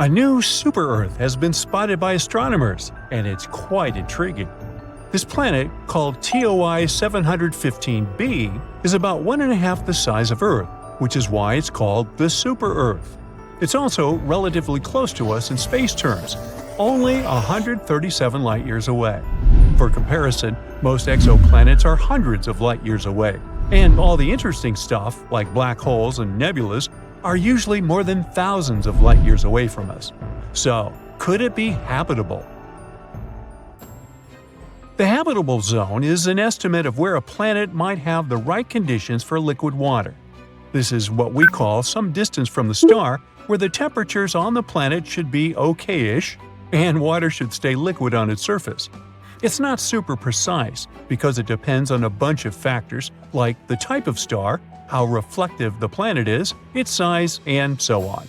A new super-Earth has been spotted by astronomers, and it's quite intriguing. This planet, called TOI 715b, is about 1.5 the size of Earth, which is why it's called the super-Earth. It's also relatively close to us in space terms, only 137 light-years away. For comparison, most exoplanets are hundreds of light-years away, and all the interesting stuff, like black holes and nebulas, are usually more than thousands of light-years away from us. So, could it be habitable? The habitable zone is an estimate of where a planet might have the right conditions for liquid water. This is what we call some distance from the star, where the temperatures on the planet should be okay-ish, and water should stay liquid on its surface. It's not super precise, because it depends on a bunch of factors like the type of star, how reflective the planet is, its size, and so on.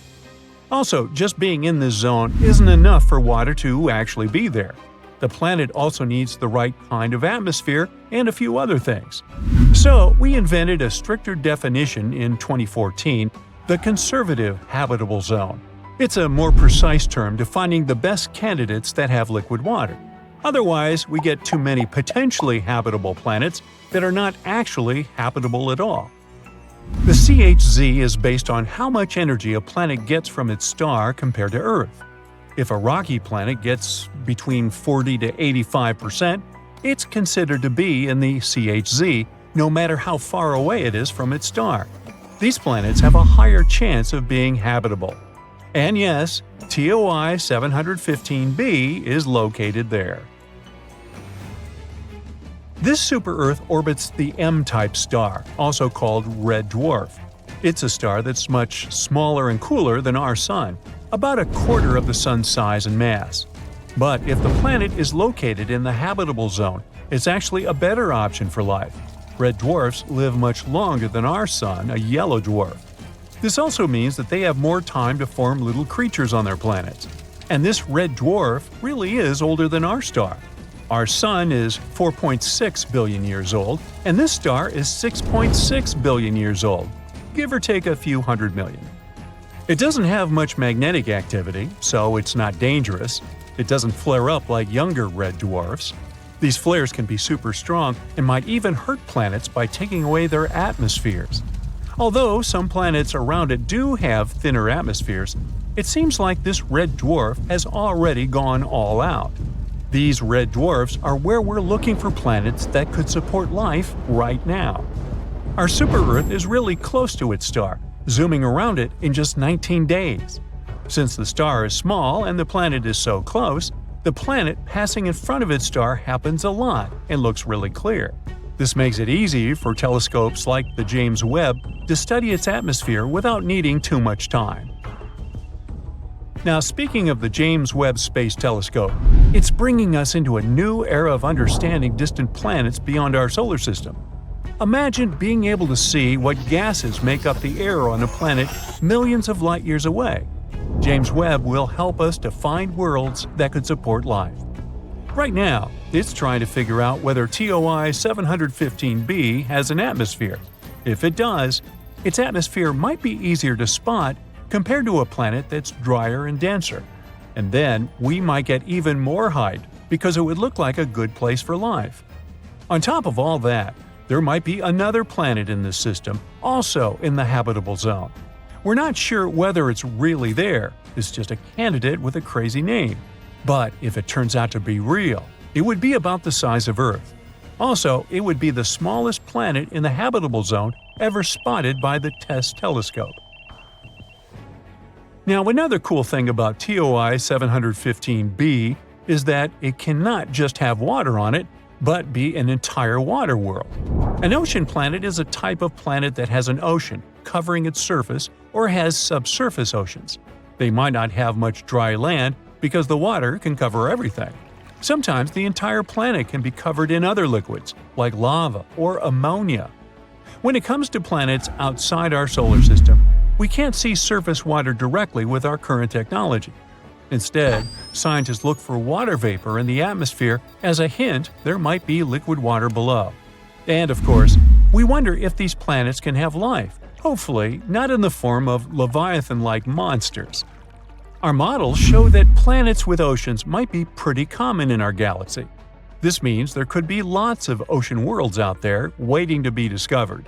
Also, just being in this zone isn't enough for water to actually be there. The planet also needs the right kind of atmosphere and a few other things. So, we invented a stricter definition in 2014, the conservative habitable zone. It's a more precise term defining the best candidates that have liquid water. Otherwise, we get too many potentially habitable planets that are not actually habitable at all. The CHZ is based on how much energy a planet gets from its star compared to Earth. If a rocky planet gets between 40 to 85%, it's considered to be in the CHZ, no matter how far away it is from its star. These planets have a higher chance of being habitable. And yes, TOI 715b is located there. This super-Earth orbits the M-type star, also called red dwarf. It's a star that's much smaller and cooler than our Sun, about a quarter of the Sun's size and mass. But if the planet is located in the habitable zone, it's actually a better option for life. Red dwarfs live much longer than our Sun, a yellow dwarf. This also means that they have more time to form little creatures on their planets. And this red dwarf really is older than our star. Our Sun is 4.6 billion years old, and this star is 6.6 billion years old, give or take a few hundred million. It doesn't have much magnetic activity, so it's not dangerous. It doesn't flare up like younger red dwarfs. These flares can be super strong and might even hurt planets by taking away their atmospheres. Although some planets around it do have thinner atmospheres, it seems like this red dwarf has already gone all out. These red dwarfs are where we're looking for planets that could support life right now. Our super-Earth is really close to its star, zooming around it in just 19 days. Since the star is small and the planet is so close, the planet passing in front of its star happens a lot and looks really clear. This makes it easy for telescopes like the James Webb to study its atmosphere without needing too much time. Now, speaking of the James Webb Space Telescope, it's bringing us into a new era of understanding distant planets beyond our solar system. Imagine being able to see what gases make up the air on a planet millions of light-years away. James Webb will help us to find worlds that could support life. Right now, it's trying to figure out whether TOI 715b has an atmosphere. If it does, its atmosphere might be easier to spot compared to a planet that's drier and denser. And then we might get even more height because it would look like a good place for life. On top of all that, there might be another planet in this system, also in the habitable zone. We're not sure whether it's really there, it's just a candidate with a crazy name. But if it turns out to be real, it would be about the size of Earth. Also, it would be the smallest planet in the habitable zone ever spotted by the TESS telescope. Now, another cool thing about TOI 715b is that it cannot just have water on it, but be an entire water world. An ocean planet is a type of planet that has an ocean covering its surface or has subsurface oceans. They might not have much dry land because the water can cover everything. Sometimes the entire planet can be covered in other liquids, like lava or ammonia. When it comes to planets outside our solar system, we can't see surface water directly with our current technology. Instead, scientists look for water vapor in the atmosphere as a hint there might be liquid water below. And of course, we wonder if these planets can have life, hopefully not in the form of Leviathan-like monsters. Our models show that planets with oceans might be pretty common in our galaxy. This means there could be lots of ocean worlds out there waiting to be discovered.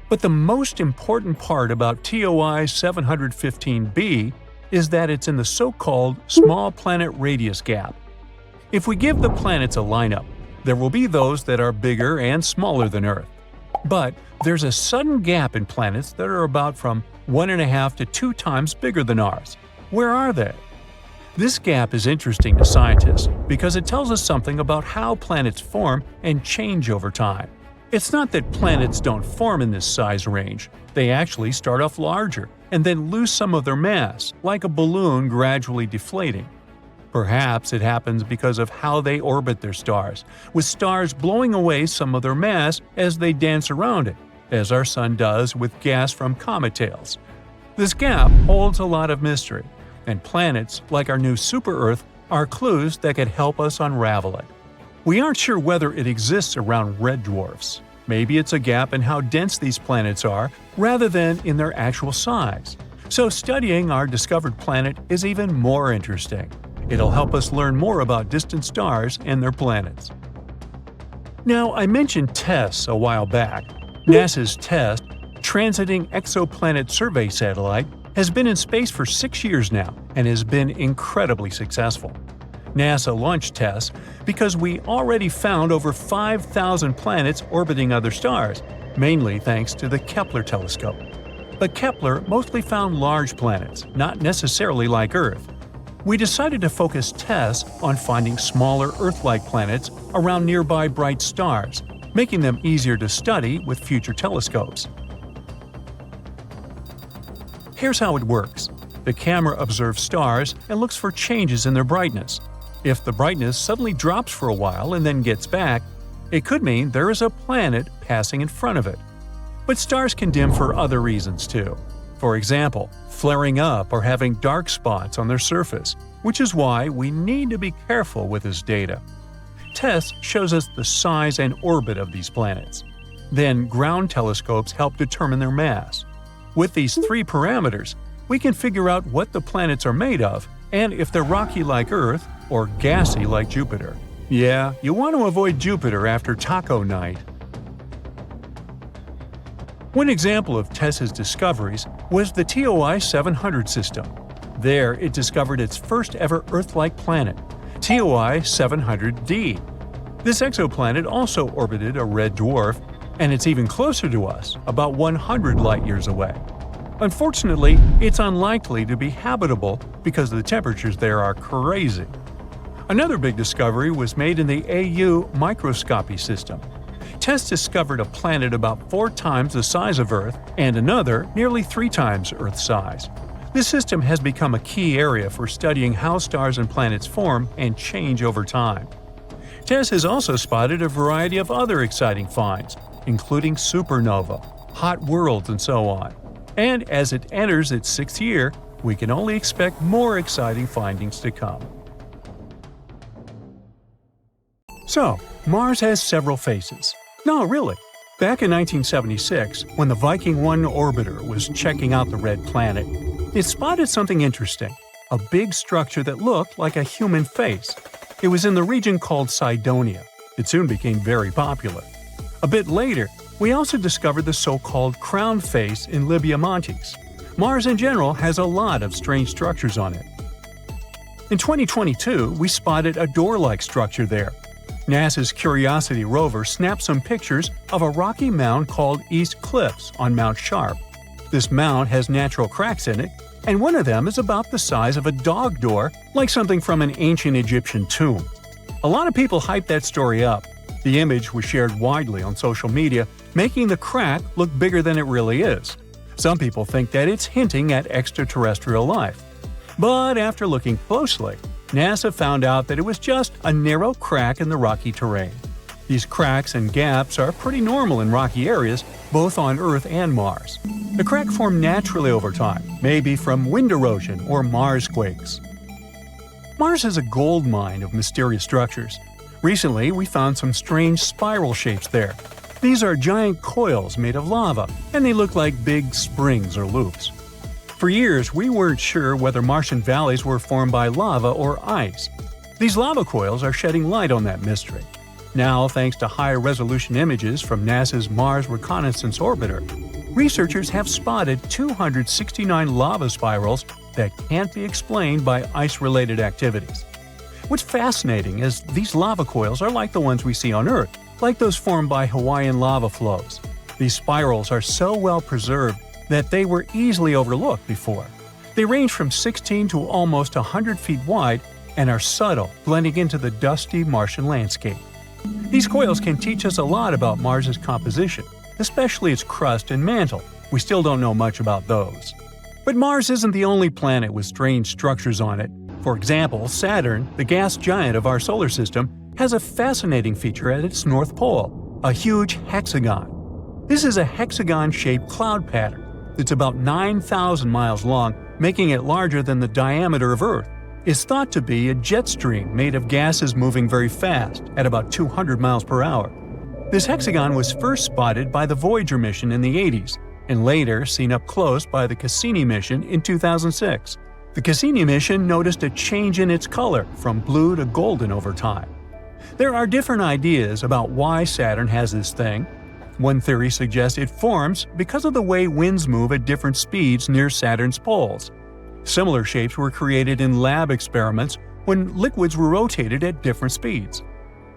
But the most important part about TOI 715b is that it's in the so-called small planet radius gap. If we give the planets a lineup, there will be those that are bigger and smaller than Earth. But there's a sudden gap in planets that are about from 1.5 to 2 times bigger than ours. Where are they? This gap is interesting to scientists because it tells us something about how planets form and change over time. It's not that planets don't form in this size range. They actually start off larger and then lose some of their mass, like a balloon gradually deflating. Perhaps it happens because of how they orbit their stars, with stars blowing away some of their mass as they dance around it, as our Sun does with gas from comet tails. This gap holds a lot of mystery, and planets, like our new super-Earth, are clues that could help us unravel it. We aren't sure whether it exists around red dwarfs. Maybe it's a gap in how dense these planets are, rather than in their actual size. So studying our discovered planet is even more interesting. It'll help us learn more about distant stars and their planets. Now, I mentioned TESS a while back. NASA's TESS, Transiting Exoplanet Survey Satellite, has been in space for 6 years now and has been incredibly successful. NASA launched TESS because we already found over 5,000 planets orbiting other stars, mainly thanks to the Kepler telescope. But Kepler mostly found large planets, not necessarily like Earth. We decided to focus TESS on finding smaller Earth-like planets around nearby bright stars, making them easier to study with future telescopes. Here's how it works. The camera observes stars and looks for changes in their brightness. If the brightness suddenly drops for a while and then gets back, it could mean there is a planet passing in front of it. But stars can dim for other reasons too. For example, flaring up or having dark spots on their surface, which is why we need to be careful with this data. TESS shows us the size and orbit of these planets. Then ground telescopes help determine their mass. With these 3 parameters, we can figure out what the planets are made of and if they're rocky like Earth or gassy like Jupiter. Yeah, you want to avoid Jupiter after taco night. One example of TESS's discoveries was the TOI 700 system. There, it discovered its first ever Earth-like planet, TOI 700d. This exoplanet also orbited a red dwarf, and it's even closer to us, about 100 light-years away. Unfortunately, it's unlikely to be habitable because the temperatures there are crazy. Another big discovery was made in the AU microscopy system. TESS discovered a planet about 4 times the size of Earth and another nearly 3 times Earth's size. This system has become a key area for studying how stars and planets form and change over time. TESS has also spotted a variety of other exciting finds, including supernova, hot worlds, and so on. And as it enters its 6th year, we can only expect more exciting findings to come. So, Mars has several faces. No, really. Back in 1976, when the Viking 1 orbiter was checking out the red planet, it spotted something interesting, a big structure that looked like a human face. It was in the region called Cydonia. It soon became very popular. A bit later, we also discovered the so-called crown face in Libya Montes. Mars in general has a lot of strange structures on it. In 2022, we spotted a door-like structure there. NASA's Curiosity rover snapped some pictures of a rocky mound called East Cliffs on Mount Sharp. This mound has natural cracks in it, and one of them is about the size of a dog door, like something from an ancient Egyptian tomb. A lot of people hyped that story up. The image was shared widely on social media, making the crack look bigger than it really is. Some people think that it's hinting at extraterrestrial life. But after looking closely, NASA found out that it was just a narrow crack in the rocky terrain. These cracks and gaps are pretty normal in rocky areas, both on Earth and Mars. The crack formed naturally over time, maybe from wind erosion or Mars quakes. Mars is a gold mine of mysterious structures. Recently, we found some strange spiral shapes there. These are giant coils made of lava, and they look like big springs or loops. For years, we weren't sure whether Martian valleys were formed by lava or ice. These lava coils are shedding light on that mystery. Now, thanks to high-resolution images from NASA's Mars Reconnaissance Orbiter, researchers have spotted 269 lava spirals that can't be explained by ice-related activities. What's fascinating is these lava coils are like the ones we see on Earth, like those formed by Hawaiian lava flows. These spirals are so well preserved that they were easily overlooked before. They range from 16 to almost 100 feet wide and are subtle, blending into the dusty Martian landscape. These coils can teach us a lot about Mars's composition, especially its crust and mantle. We still don't know much about those. But Mars isn't the only planet with strange structures on it. For example, Saturn, the gas giant of our solar system, has a fascinating feature at its north pole, a huge hexagon. This is a hexagon-shaped cloud pattern. It's about 9,000 miles long, making it larger than the diameter of Earth. It's thought to be a jet stream made of gases moving very fast, at about 200 miles per hour. This hexagon was first spotted by the Voyager mission in the 80s, and later seen up close by the Cassini mission in 2006. The Cassini mission noticed a change in its color from blue to golden over time. There are different ideas about why Saturn has this thing. One theory suggests it forms because of the way winds move at different speeds near Saturn's poles. Similar shapes were created in lab experiments when liquids were rotated at different speeds.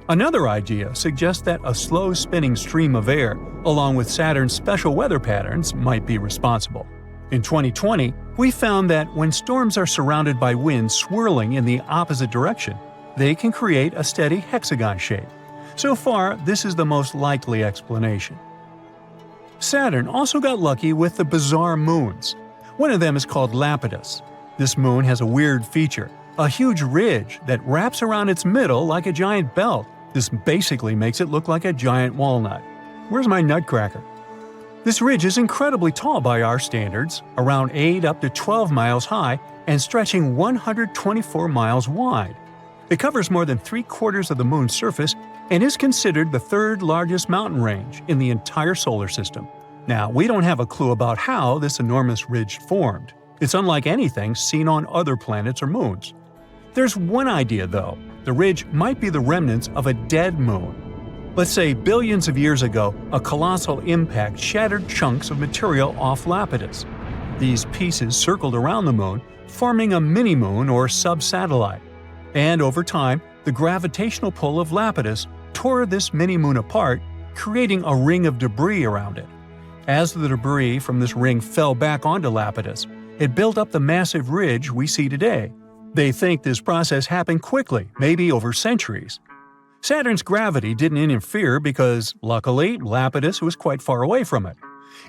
Another idea suggests that a slow spinning stream of air, along with Saturn's special weather patterns, might be responsible. In 2020, we found that when storms are surrounded by winds swirling in the opposite direction, they can create a steady hexagon shape. So far, this is the most likely explanation. Saturn also got lucky with the bizarre moons. One of them is called Lapidus. This moon has a weird feature, a huge ridge that wraps around its middle like a giant belt. This basically makes it look like a giant walnut. Where's my nutcracker? This ridge is incredibly tall by our standards, around 8 up to 12 miles high and stretching 124 miles wide. It covers more than 3/4 of the moon's surface and is considered the third largest mountain range in the entire solar system. Now, we don't have a clue about how this enormous ridge formed. It's unlike anything seen on other planets or moons. There's one idea, though. The ridge might be the remnants of a dead moon. Let's say billions of years ago, a colossal impact shattered chunks of material off Lapidus. These pieces circled around the moon, forming a mini-moon or sub-satellite. And over time, the gravitational pull of Lapidus tore this mini-moon apart, creating a ring of debris around it. As the debris from this ring fell back onto Lapidus, it built up the massive ridge we see today. They think this process happened quickly, maybe over centuries. Saturn's gravity didn't interfere because, luckily, Lapidus was quite far away from it.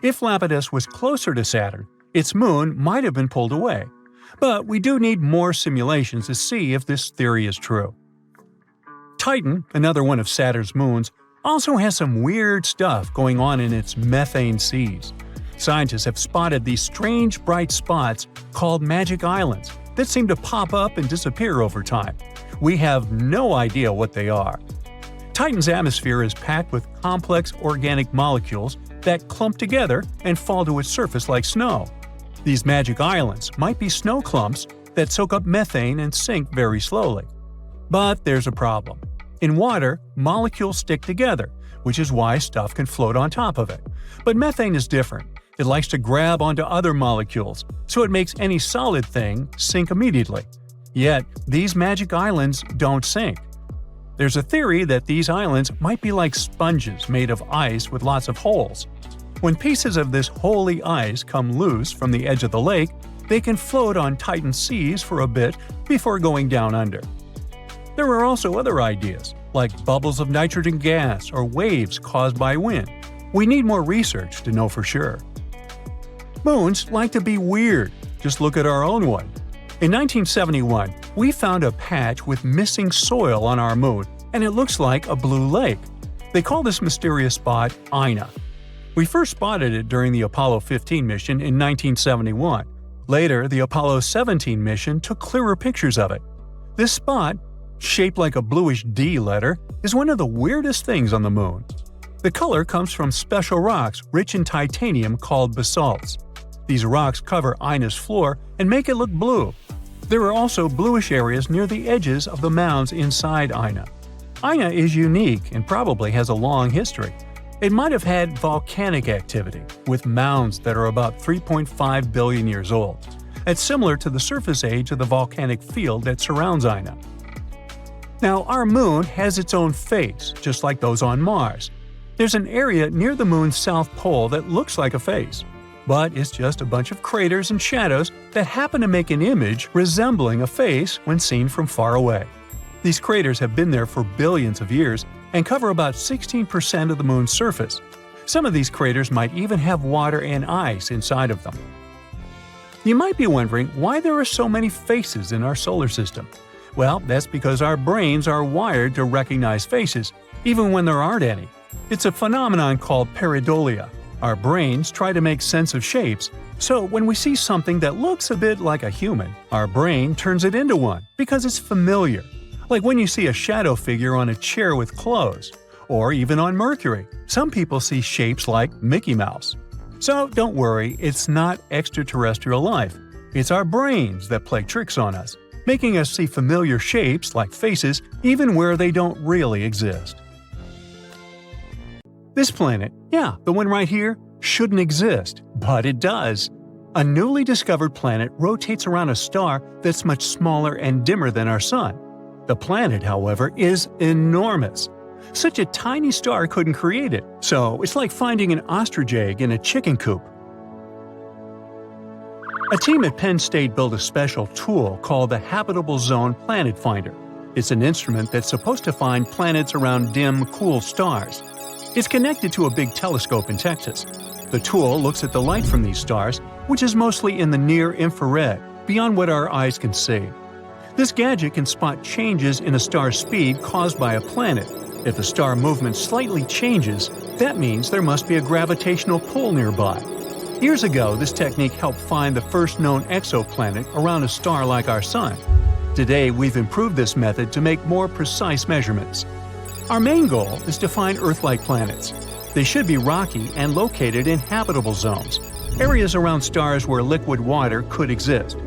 If Lapidus was closer to Saturn, its moon might have been pulled away. But we do need more simulations to see if this theory is true. Titan, another one of Saturn's moons, also has some weird stuff going on in its methane seas. Scientists have spotted these strange bright spots called magic islands that seem to pop up and disappear over time. We have no idea what they are. Titan's atmosphere is packed with complex organic molecules that clump together and fall to its surface like snow. These magic islands might be snow clumps that soak up methane and sink very slowly. But there's a problem. In water, molecules stick together, which is why stuff can float on top of it. But methane is different. It likes to grab onto other molecules, so it makes any solid thing sink immediately. Yet, these magic islands don't sink. There's a theory that these islands might be like sponges made of ice with lots of holes. When pieces of this holy ice come loose from the edge of the lake, they can float on Titan's seas for a bit before going down under. There are also other ideas, like bubbles of nitrogen gas or waves caused by wind. We need more research to know for sure. Moons like to be weird. Just look at our own one. In 1971, we found a patch with missing soil on our moon, and it looks like a blue lake. They call this mysterious spot Ina. We first spotted it during the Apollo 15 mission in 1971. Later, the Apollo 17 mission took clearer pictures of it. This spot, shaped like a bluish D letter, is one of the weirdest things on the moon. The color comes from special rocks rich in titanium called basalts. These rocks cover Ina's floor and make it look blue. There are also bluish areas near the edges of the mounds inside Ina. Ina is unique and probably has a long history. It might have had volcanic activity, with mounds that are about 3.5 billion years old. It's similar to the surface age of the volcanic field that surrounds Ina. Now, our moon has its own face, just like those on Mars. There's an area near the moon's south pole that looks like a face, but it's just a bunch of craters and shadows that happen to make an image resembling a face when seen from far away. These craters have been there for billions of years and cover about 16% of the moon's surface. Some of these craters might even have water and ice inside of them. You might be wondering why there are so many faces in our solar system. Well, that's because our brains are wired to recognize faces, even when there aren't any. It's a phenomenon called pareidolia. Our brains try to make sense of shapes, so when we see something that looks a bit like a human, our brain turns it into one because it's familiar. Like when you see a shadow figure on a chair with clothes, or even on Mercury. Some people see shapes like Mickey Mouse. So don't worry, it's not extraterrestrial life. It's our brains that play tricks on us, making us see familiar shapes like faces even where they don't really exist. This planet, yeah, the one right here, shouldn't exist, but it does. A newly discovered planet rotates around a star that's much smaller and dimmer than our Sun. The planet, however, is enormous. Such a tiny star couldn't create it, so it's like finding an ostrich egg in a chicken coop. A team at Penn State built a special tool called the Habitable Zone Planet Finder. It's an instrument that's supposed to find planets around dim, cool stars. It's connected to a big telescope in Texas. The tool looks at the light from these stars, which is mostly in the near-infrared, beyond what our eyes can see. This gadget can spot changes in a star's speed caused by a planet. If the star movement slightly changes, that means there must be a gravitational pull nearby. Years ago, this technique helped find the first known exoplanet around a star like our Sun. Today, we've improved this method to make more precise measurements. Our main goal is to find Earth-like planets. They should be rocky and located in habitable zones, areas around stars where liquid water could exist.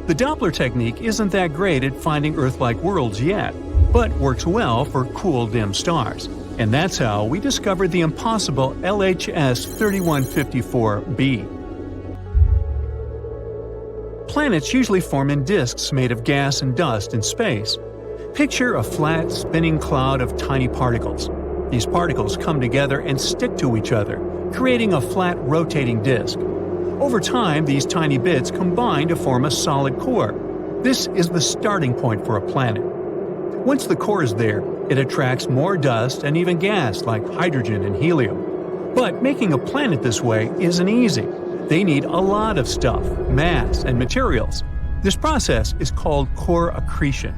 The Doppler technique isn't that great at finding Earth-like worlds yet, but works well for cool, dim stars. And that's how we discovered the impossible LHS 3154b. Planets usually form in disks made of gas and dust in space. Picture a flat, spinning cloud of tiny particles. These particles come together and stick to each other, creating a flat, rotating disk. Over time, these tiny bits combine to form a solid core. This is the starting point for a planet. Once the core is there, it attracts more dust and even gas like hydrogen and helium. But making a planet this way isn't easy. They need a lot of stuff, mass, and materials. This process is called core accretion.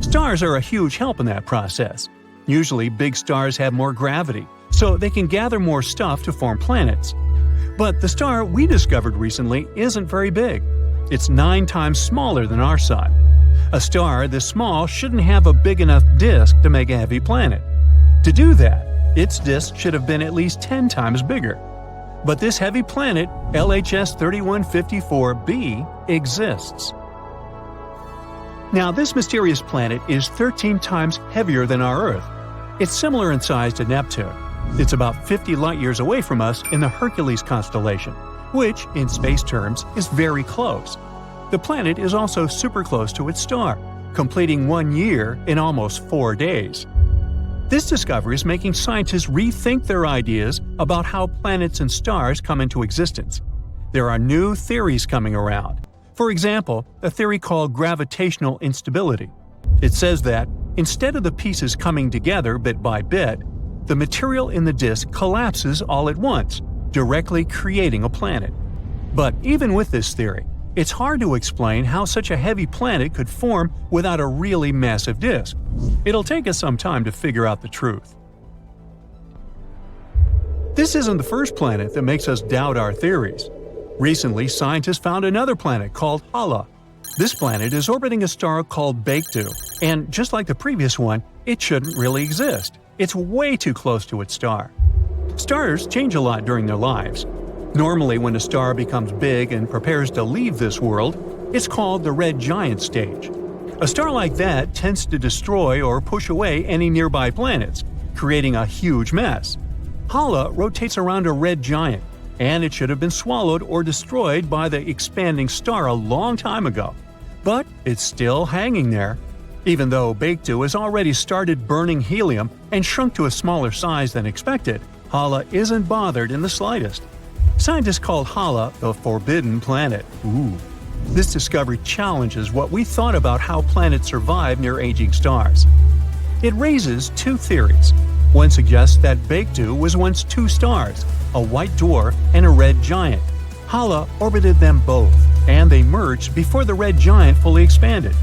Stars are a huge help in that process. Usually, big stars have more gravity, so they can gather more stuff to form planets. But the star we discovered recently isn't very big. It's 9 times smaller than our Sun. A star this small shouldn't have a big enough disk to make a heavy planet. To do that, its disk should have been at least 10 times bigger. But this heavy planet, LHS 3154b, exists. Now, this mysterious planet is 13 times heavier than our Earth. It's similar in size to Neptune. It's about 50 light-years away from us in the Hercules constellation, which, in space terms, is very close. The planet is also super close to its star, completing 1 year in almost 4 days. This discovery is making scientists rethink their ideas about how planets and stars come into existence. There are new theories coming around. For example, a theory called gravitational instability. It says that, instead of the pieces coming together bit by bit, the material in the disk collapses all at once, directly creating a planet. But even with this theory, it's hard to explain how such a heavy planet could form without a really massive disk. It'll take us some time to figure out the truth. This isn't the first planet that makes us doubt our theories. Recently, scientists found another planet called Hala. This planet is orbiting a star called Baekdu, and just like the previous one, it shouldn't really exist. It's way too close to its star. Stars change a lot during their lives. Normally, when a star becomes big and prepares to leave this world, it's called the red giant stage. A star like that tends to destroy or push away any nearby planets, creating a huge mess. Hala rotates around a red giant, and it should have been swallowed or destroyed by the expanding star a long time ago. But it's still hanging there. Even though Baekdu has already started burning helium and shrunk to a smaller size than expected, Hala isn't bothered in the slightest. Scientists call Hala the Forbidden Planet. Ooh. This discovery challenges what we thought about how planets survive near aging stars. It raises two theories. One suggests that Baekdu was once two stars, a white dwarf and a red giant. Hala orbited them both, and they merged before the red giant fully expanded.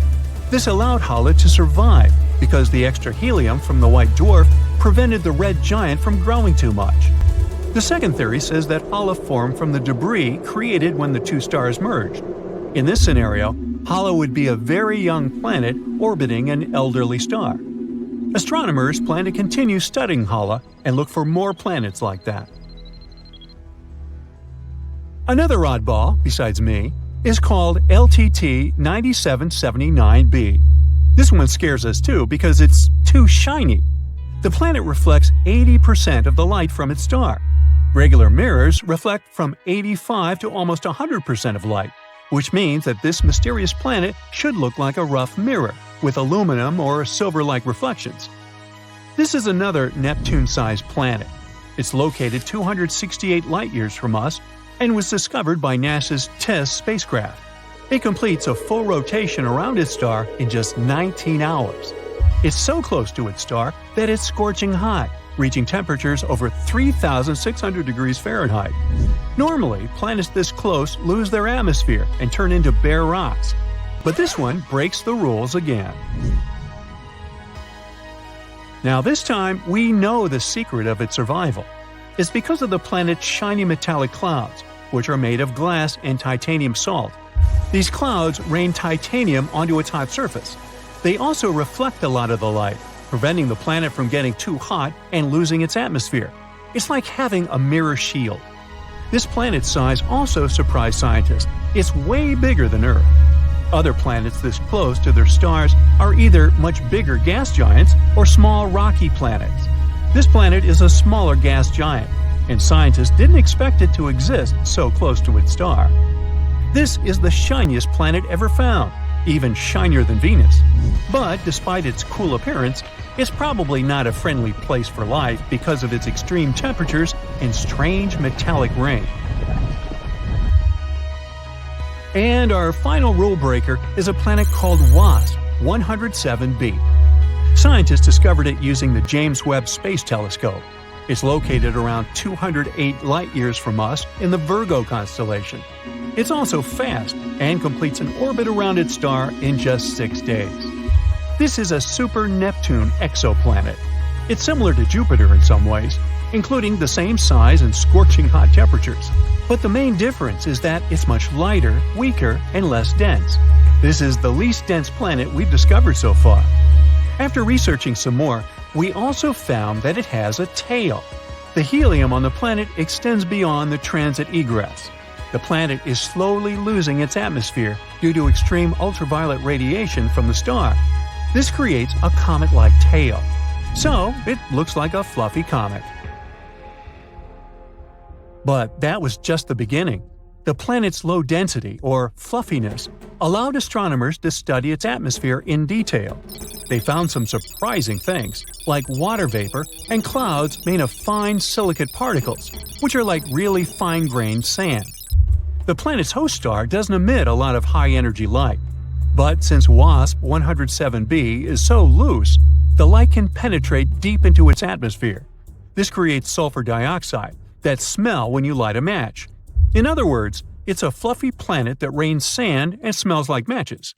This allowed Hala to survive because the extra helium from the white dwarf prevented the red giant from growing too much. The second theory says that Hala formed from the debris created when the two stars merged. In this scenario, Hala would be a very young planet orbiting an elderly star. Astronomers plan to continue studying Hala and look for more planets like that. Another oddball, besides me, is called LTT 9779b. This one scares us too because it's too shiny. The planet reflects 80% of the light from its star. Regular mirrors reflect from 85 to almost 100% of light, which means that this mysterious planet should look like a rough mirror, with aluminum or silver-like reflections. This is another Neptune-sized planet. It's located 268 light-years from us and was discovered by NASA's TESS spacecraft. It completes a full rotation around its star in just 19 hours. It's so close to its star that it's scorching hot, reaching temperatures over 3,600 degrees Fahrenheit. Normally, planets this close lose their atmosphere and turn into bare rocks. But this one breaks the rules again. Now this time, we know the secret of its survival. It's because of the planet's shiny metallic clouds, which are made of glass and titanium salt. These clouds rain titanium onto its hot surface. They also reflect a lot of the light, preventing the planet from getting too hot and losing its atmosphere. It's like having a mirror shield. This planet's size also surprised scientists. It's way bigger than Earth. Other planets this close to their stars are either much bigger gas giants or small rocky planets. This planet is a smaller gas giant, and scientists didn't expect it to exist so close to its star. This is the shiniest planet ever found, even shinier than Venus. But despite its cool appearance, it's probably not a friendly place for life because of its extreme temperatures and strange metallic rain. And our final rule breaker is a planet called WASP 107b. Scientists discovered it using the James Webb Space Telescope. It's located around 208 light-years from us in the Virgo constellation. It's also fast and completes an orbit around its star in just 6 days. This is a super Neptune exoplanet. It's similar to Jupiter in some ways, including the same size and scorching hot temperatures. But the main difference is that it's much lighter, weaker, and less dense. This is the least dense planet we've discovered so far. After researching some more, we also found that it has a tail. The helium on the planet extends beyond the transit egress. The planet is slowly losing its atmosphere due to extreme ultraviolet radiation from the star. This creates a comet-like tail. So, it looks like a fluffy comet. But that was just the beginning. The planet's low density, or fluffiness, allowed astronomers to study its atmosphere in detail. They found some surprising things, like water vapor and clouds made of fine silicate particles, which are like really fine-grained sand. The planet's host star doesn't emit a lot of high-energy light. But since WASP 107b is so loose, the light can penetrate deep into its atmosphere. This creates sulfur dioxide that smell when you light a match. In other words, it's a fluffy planet that rains sand and smells like matches.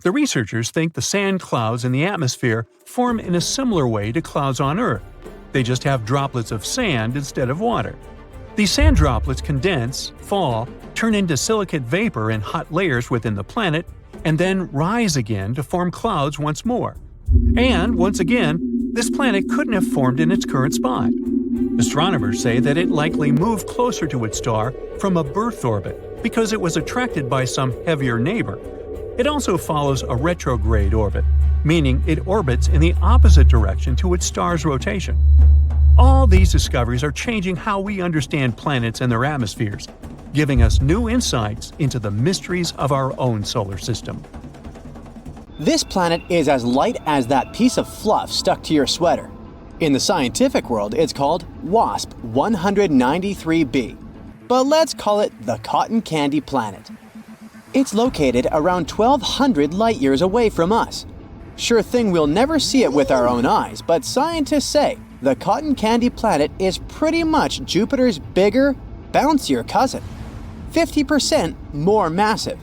The researchers think the sand clouds in the atmosphere form in a similar way to clouds on Earth. They just have droplets of sand instead of water. These sand droplets condense, fall, turn into silicate vapor in hot layers within the planet, and then rise again to form clouds once more. And, once again, this planet couldn't have formed in its current spot. Astronomers say that it likely moved closer to its star from a birth orbit because it was attracted by some heavier neighbor. It also follows a retrograde orbit, meaning it orbits in the opposite direction to its star's rotation. All these discoveries are changing how we understand planets and their atmospheres, giving us new insights into the mysteries of our own solar system. This planet is as light as that piece of fluff stuck to your sweater. In the scientific world, it's called WASP 193b, but let's call it the Cotton Candy Planet. It's located around 1,200 light-years away from us. Sure thing we'll never see it with our own eyes, but scientists say the Cotton Candy Planet is pretty much Jupiter's bigger, bouncier cousin, 50% more massive.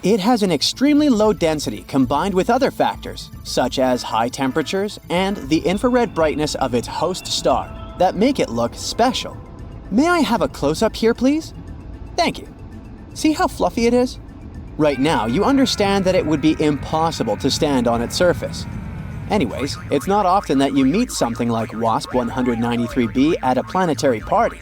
It has an extremely low density combined with other factors, such as high temperatures and the infrared brightness of its host star, that make it look special. May I have a close-up here, please? Thank you. See how fluffy it is? Right now, you understand that it would be impossible to stand on its surface. Anyways, it's not often that you meet something like WASP 193b at a planetary party.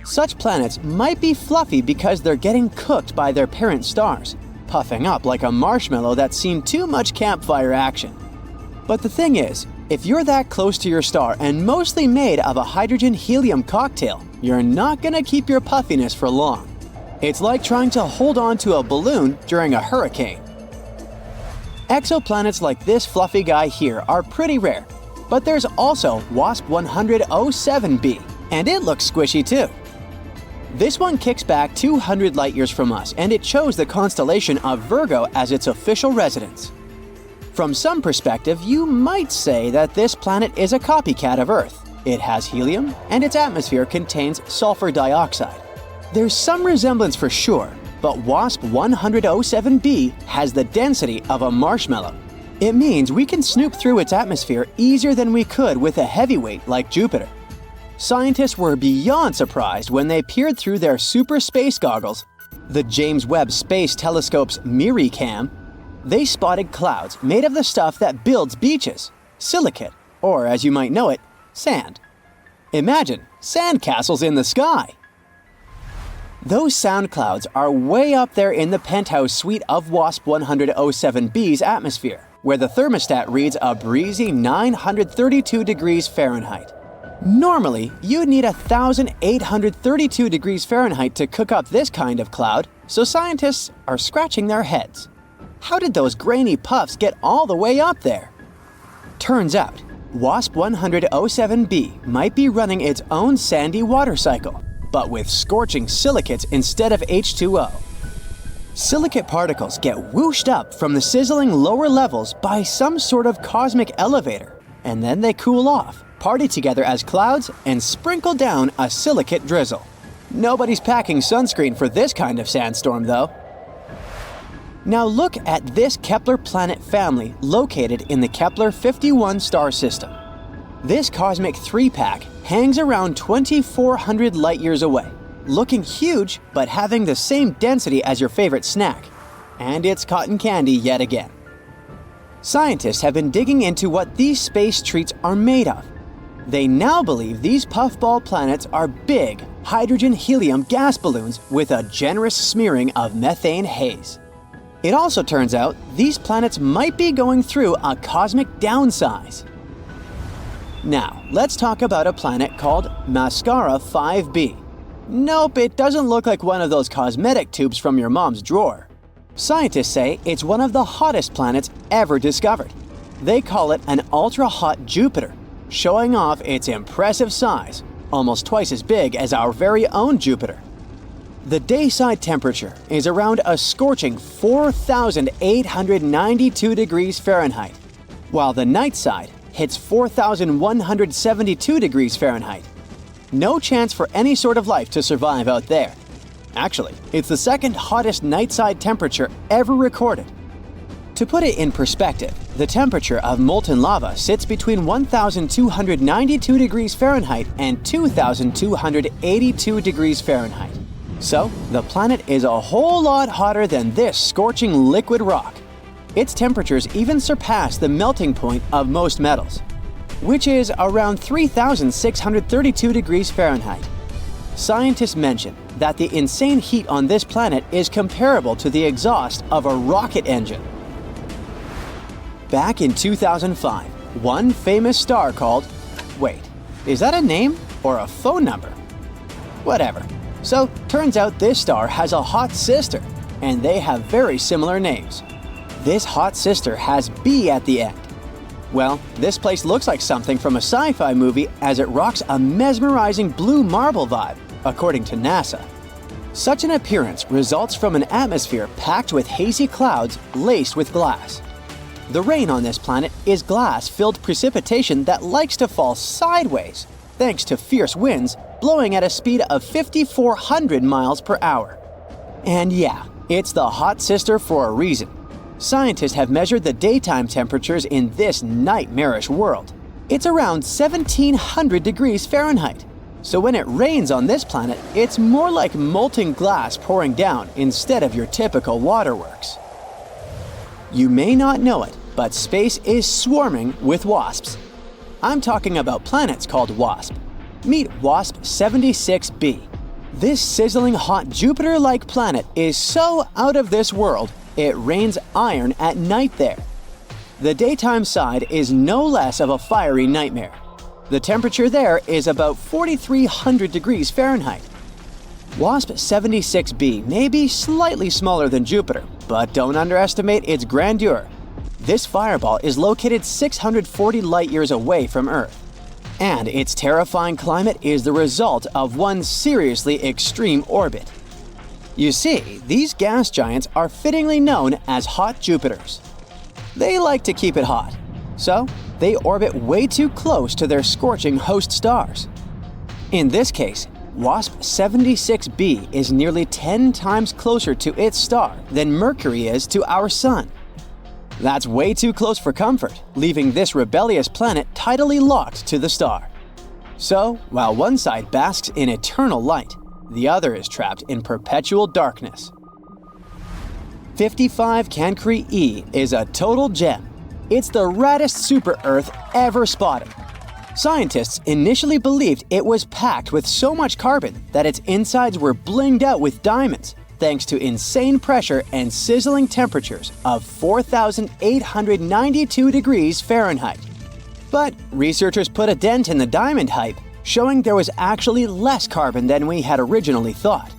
Such planets might be fluffy because they're getting cooked by their parent stars, puffing up like a marshmallow that's seen too much campfire action. But the thing is, if you're that close to your star and mostly made of a hydrogen-helium cocktail, you're not gonna keep your puffiness for long. It's like trying to hold on to a balloon during a hurricane. Exoplanets like this fluffy guy here are pretty rare, but there's also WASP 100-07b, and it looks squishy too. This one kicks back 200 light-years from us, and it chose the constellation of Virgo as its official residence. From some perspective, you might say that this planet is a copycat of Earth. It has helium, and its atmosphere contains sulfur dioxide. There's some resemblance for sure, but WASP 100-07b has the density of a marshmallow. It means we can snoop through its atmosphere easier than we could with a heavyweight like Jupiter. Scientists were beyond surprised when they peered through their super space goggles, the James Webb Space Telescope's MIRI-cam. They spotted clouds made of the stuff that builds beaches, silicate, or as you might know it, sand. Imagine sandcastles in the sky. Those sound clouds are way up there in the penthouse suite of WASP 100-07b's atmosphere, where the thermostat reads a breezy 932 degrees Fahrenheit. Normally, you'd need 1,832 degrees Fahrenheit to cook up this kind of cloud, so scientists are scratching their heads. How did those grainy puffs get all the way up there? Turns out, WASP 100-07b might be running its own sandy water cycle, but with scorching silicates instead of H2O. Silicate particles get whooshed up from the sizzling lower levels by some sort of cosmic elevator, and then they cool off, party together as clouds, and sprinkle down a silicate drizzle. Nobody's packing sunscreen for this kind of sandstorm, though. Now look at this Kepler planet family located in the Kepler 51 star system. This cosmic three-pack hangs around 2,400 light-years away, looking huge but having the same density as your favorite snack. And it's cotton candy yet again. Scientists have been digging into what these space treats are made of. They now believe these puffball planets are big hydrogen-helium gas balloons with a generous smearing of methane haze. It also turns out these planets might be going through a cosmic downsize. Now, let's talk about a planet called Mascara 5b. Nope, it doesn't look like one of those cosmetic tubes from your mom's drawer. Scientists say it's one of the hottest planets ever discovered. They call it an ultra-hot Jupiter, showing off its impressive size, almost twice as big as our very own Jupiter. The dayside temperature is around a scorching 4,892 degrees Fahrenheit, while the night side hits 4,172 degrees Fahrenheit. No chance for any sort of life to survive out there. Actually, it's the second hottest night-side temperature ever recorded. To put it in perspective, the temperature of molten lava sits between 1,292 degrees Fahrenheit and 2,282 degrees Fahrenheit. So, the planet is a whole lot hotter than this scorching liquid rock. Its temperatures even surpass the melting point of most metals. which is around 3,632 degrees Fahrenheit. Scientists mention that the insane heat on this planet is comparable to the exhaust of a rocket engine. Back in 2005, one famous star called... Wait, is that a name or a phone number? Whatever. So, turns out this star has a hot sister, and they have very similar names. This hot sister has B at the end. Well, this place looks like something from a sci-fi movie as it rocks a mesmerizing blue marble vibe, according to NASA. Such an appearance results from an atmosphere packed with hazy clouds laced with glass. The rain on this planet is glass-filled precipitation that likes to fall sideways, thanks to fierce winds blowing at a speed of 5,400 miles per hour. And yeah, it's the hot sister for a reason. Scientists have measured the daytime temperatures in this nightmarish world. It's around 1,700 degrees Fahrenheit. So when it rains on this planet, it's more like molten glass pouring down instead of your typical waterworks. You may not know it, but space is swarming with wasps. I'm talking about planets called WASP. Meet WASP 76b. This sizzling hot Jupiter-like planet is so out of this world, it rains iron at night there. The daytime side is no less of a fiery nightmare. The temperature there is about 4,300 degrees Fahrenheit. WASP 76b may be slightly smaller than Jupiter, but don't underestimate its grandeur. This fireball is located 640 light-years away from Earth. And its terrifying climate is the result of one seriously extreme orbit. You see, these gas giants are fittingly known as hot Jupiters. They like to keep it hot, so they orbit way too close to their scorching host stars. In this case, WASP 76b is nearly 10 times closer to its star than Mercury is to our Sun. That's way too close for comfort, leaving this rebellious planet tidally locked to the star. So, while one side basks in eternal light, the other is trapped in perpetual darkness. 55 Cancri E is a total gem. It's the raddest super-Earth ever spotted. Scientists initially believed it was packed with so much carbon that its insides were blinged out with diamonds, thanks to insane pressure and sizzling temperatures of 4,892 degrees Fahrenheit. But researchers put a dent in the diamond hype, showing there was actually less carbon than we had originally thought.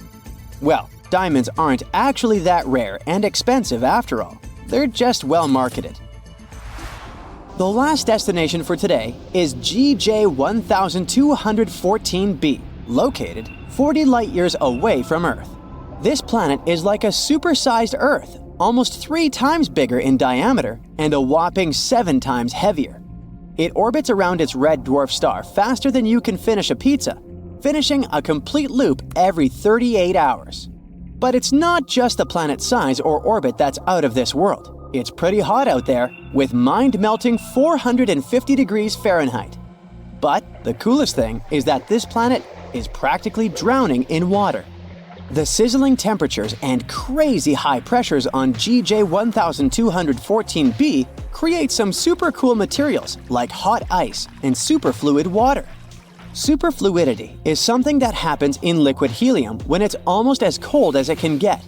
Well, diamonds aren't actually that rare and expensive after all. They're just well marketed. The last destination for today is GJ 1214b, located 40 light-years away from Earth. This planet is like a supersized Earth, almost 3 times bigger in diameter and a whopping 7 times heavier. It orbits around its red dwarf star faster than you can finish a pizza, finishing a complete loop every 38 hours. But it's not just the planet's size or orbit that's out of this world. It's pretty hot out there, with mind-melting 450 degrees Fahrenheit. But the coolest thing is that this planet is practically drowning in water. The sizzling temperatures and crazy high pressures on GJ 1214b create some super cool materials like hot ice and superfluid water. Superfluidity is something that happens in liquid helium when it's almost as cold as it can get.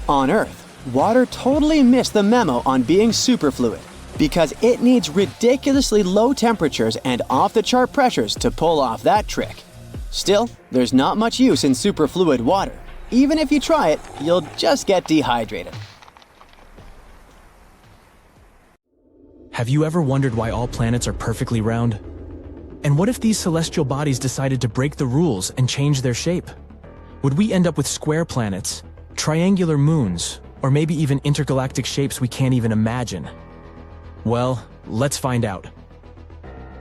On Earth, water totally missed the memo on being superfluid because it needs ridiculously low temperatures and off-the-chart pressures to pull off that trick. Still, there's not much use in superfluid water. Even if you try it, you'll just get dehydrated. Have you ever wondered why all planets are perfectly round? And what if these celestial bodies decided to break the rules and change their shape? Would we end up with square planets, triangular moons, or maybe even intergalactic shapes we can't even imagine? Well, let's find out.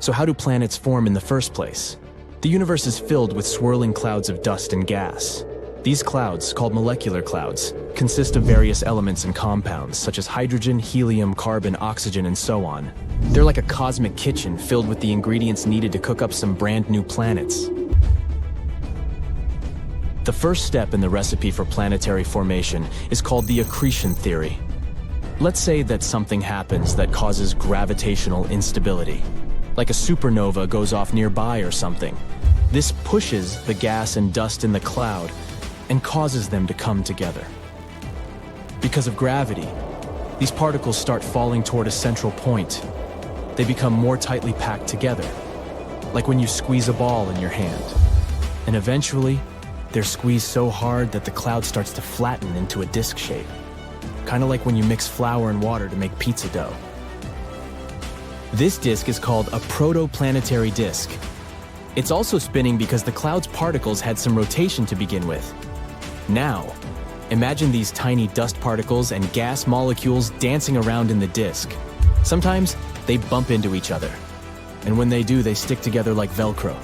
So how do planets form in the first place? The universe is filled with swirling clouds of dust and gas. These clouds, called molecular clouds, consist of various elements and compounds, such as hydrogen, helium, carbon, oxygen, and so on. They're like a cosmic kitchen filled with the ingredients needed to cook up some brand new planets. The first step in the recipe for planetary formation is called the accretion theory. Let's say that something happens that causes gravitational instability. like a supernova goes off nearby or something. This pushes the gas and dust in the cloud and causes them to come together. Because of gravity, these particles start falling toward a central point. They become more tightly packed together, like when you squeeze a ball in your hand. And eventually, they're squeezed so hard that the cloud starts to flatten into a disc shape. Kind of like when you mix flour and water to make pizza dough. This disk is called a protoplanetary disk. It's also spinning because the cloud's particles had some rotation to begin with. Now, imagine these tiny dust particles and gas molecules dancing around in the disk. Sometimes they bump into each other, and when they do, they stick together like Velcro.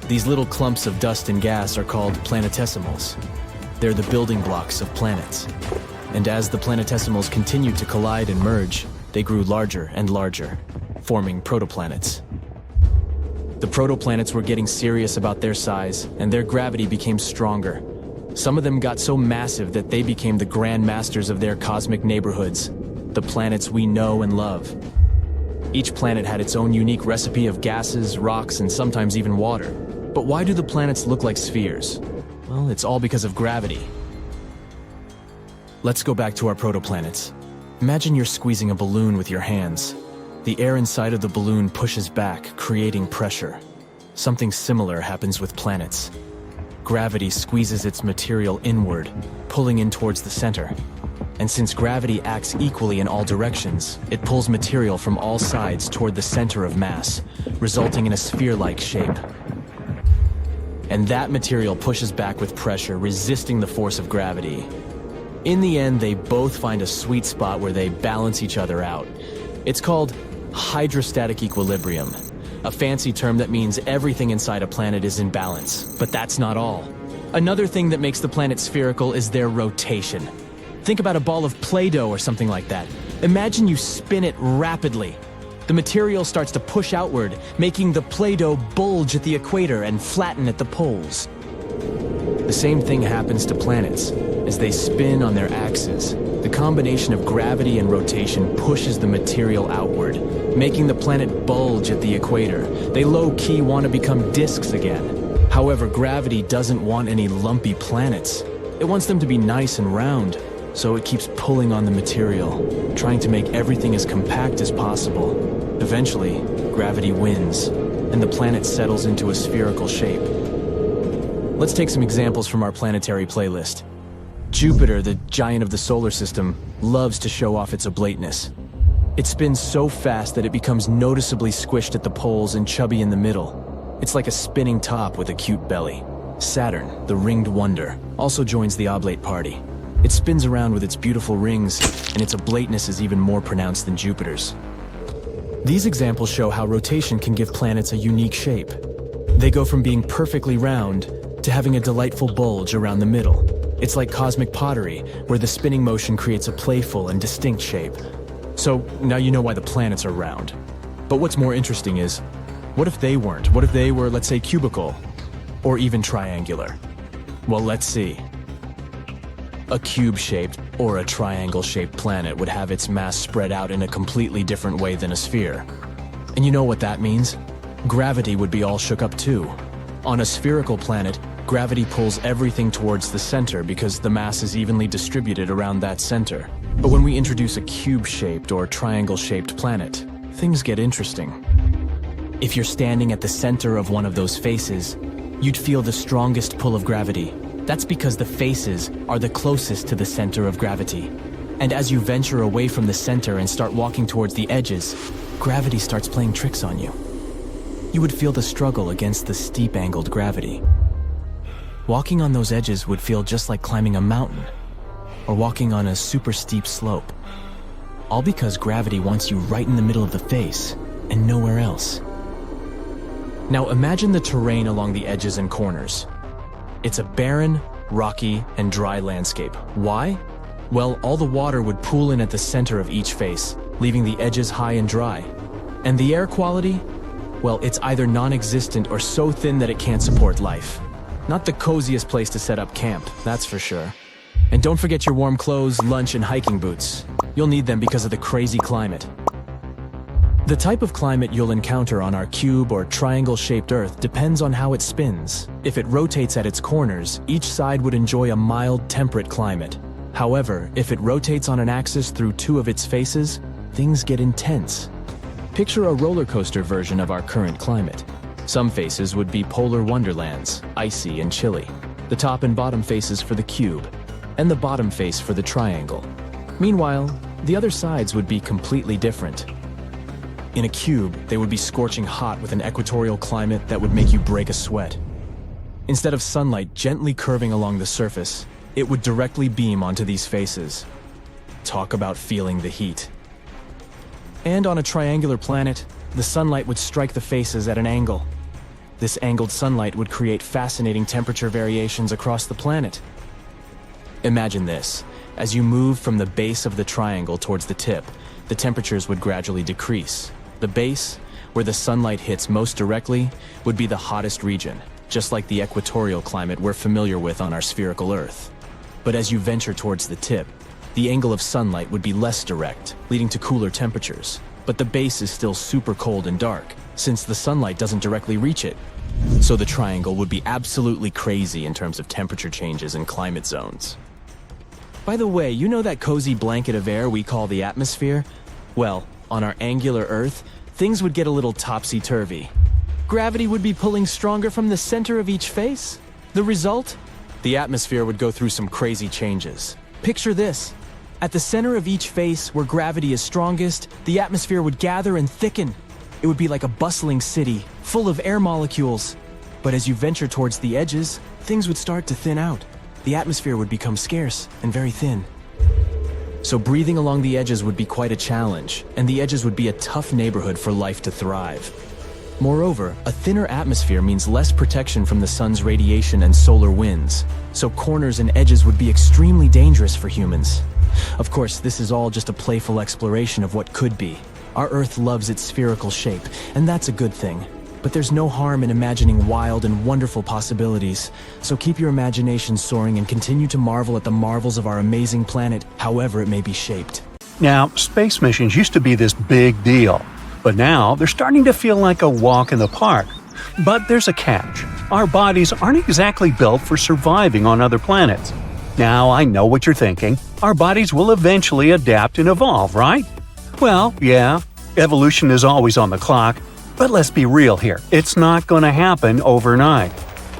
These little clumps of dust and gas are called planetesimals. They're the building blocks of planets. And as the planetesimals continued to collide and merge, they grew larger and larger, forming protoplanets. The protoplanets were getting serious about their size, and their gravity became stronger. Some of them got so massive that they became the grand masters of their cosmic neighborhoods, the planets we know and love. Each planet had its own unique recipe of gases, rocks, and sometimes even water. But why do the planets look like spheres? Well, it's all because of gravity. Let's go back to our protoplanets. Imagine you're squeezing a balloon with your hands. The air inside of the balloon pushes back, creating pressure. Something similar happens with planets. Gravity squeezes its material inward, pulling in towards the center. And since gravity acts equally in all directions, it pulls material from all sides toward the center of mass, resulting in a sphere-like shape. And that material pushes back with pressure, resisting the force of gravity. In the end, they both find a sweet spot where they balance each other out. It's called hydrostatic equilibrium, a fancy term that means everything inside a planet is in balance. But that's not all. Another thing that makes the planet spherical is their rotation. Think about a ball of Play-Doh or something like that. Imagine you spin it rapidly. The material starts to push outward, making the Play-Doh bulge at the equator and flatten at the poles. The same thing happens to planets. As they spin on their axes, the combination of gravity and rotation pushes the material outward, making the planet bulge at the equator. They low-key want to become disks again. However, gravity doesn't want any lumpy planets. It wants them to be nice and round, so it keeps pulling on the material, trying to make everything as compact as possible. Eventually, gravity wins, and the planet settles into a spherical shape. Let's take some examples from our planetary playlist. Jupiter, the giant of the solar system, loves to show off its oblateness. It spins so fast that it becomes noticeably squished at the poles and chubby in the middle. It's like a spinning top with a cute belly. Saturn, the ringed wonder, also joins the oblate party. It spins around with its beautiful rings, and its oblateness is even more pronounced than Jupiter's. These examples show how rotation can give planets a unique shape. They go from being perfectly round to having a delightful bulge around the middle. It's like cosmic pottery, where the spinning motion creates a playful and distinct shape. So now you know why the planets are round. But what's more interesting is, what if they weren't? What if they were, let's say, cubical, or even triangular? Well, let's see. A cube-shaped or a triangle-shaped planet would have its mass spread out in a completely different way than a sphere. And you know what that means? Gravity would be all shook up too. On a spherical planet, gravity pulls everything towards the center because the mass is evenly distributed around that center. But when we introduce a cube-shaped or triangle-shaped planet, things get interesting. If you're standing at the center of one of those faces, you'd feel the strongest pull of gravity. That's because the faces are the closest to the center of gravity. And as you venture away from the center and start walking towards the edges, gravity starts playing tricks on you. You would feel the struggle against the steep-angled gravity. Walking on those edges would feel just like climbing a mountain, or walking on a super steep slope. All because gravity wants you right in the middle of the face, and nowhere else. Now imagine the terrain along the edges and corners. It's a barren, rocky, and dry landscape. Why? Well, all the water would pool in at the center of each face, leaving the edges high and dry. And the air quality? Well, it's either non-existent or so thin that it can't support life. Not the coziest place to set up camp, that's for sure. And don't forget your warm clothes, lunch, and hiking boots. You'll need them because of the crazy climate. The type of climate you'll encounter on our cube or triangle-shaped Earth depends on how it spins. If it rotates at its corners, each side would enjoy a mild, temperate climate. However, if it rotates on an axis through two of its faces, things get intense. Picture a roller coaster version of our current climate. Some faces would be polar wonderlands, icy and chilly. The top and bottom faces for the cube, and the bottom face for the triangle. Meanwhile, the other sides would be completely different. In a cube, they would be scorching hot with an equatorial climate that would make you break a sweat. Instead of sunlight gently curving along the surface, it would directly beam onto these faces. Talk about feeling the heat. And on a triangular planet, the sunlight would strike the faces at an angle. This angled sunlight would create fascinating temperature variations across the planet. Imagine this. As you move from the base of the triangle towards the tip, the temperatures would gradually decrease. The base, where the sunlight hits most directly, would be the hottest region, just like the equatorial climate we're familiar with on our spherical Earth. But as you venture towards the tip, the angle of sunlight would be less direct, leading to cooler temperatures. But the base is still super cold and dark, since the sunlight doesn't directly reach it. So the triangle would be absolutely crazy in terms of temperature changes and climate zones. By the way, you know that cozy blanket of air we call the atmosphere? Well, on our angular Earth, things would get a little topsy-turvy. Gravity would be pulling stronger from the center of each face. The result? The atmosphere would go through some crazy changes. Picture this. At the center of each face, where gravity is strongest, the atmosphere would gather and thicken. It would be like a bustling city, full of air molecules. But as you venture towards the edges, things would start to thin out. The atmosphere would become scarce and very thin. So breathing along the edges would be quite a challenge, and the edges would be a tough neighborhood for life to thrive. Moreover, a thinner atmosphere means less protection from the sun's radiation and solar winds, so corners and edges would be extremely dangerous for humans. Of course, this is all just a playful exploration of what could be. Our Earth loves its spherical shape, and that's a good thing. But there's no harm in imagining wild and wonderful possibilities. So keep your imagination soaring and continue to marvel at the marvels of our amazing planet, however it may be shaped. Now, space missions used to be this big deal, but now they're starting to feel like a walk in the park. But there's a catch. Our bodies aren't exactly built for surviving on other planets. Now, I know what you're thinking. Our bodies will eventually adapt and evolve, right? Well, yeah, evolution is always on the clock. But let's be real here, it's not going to happen overnight.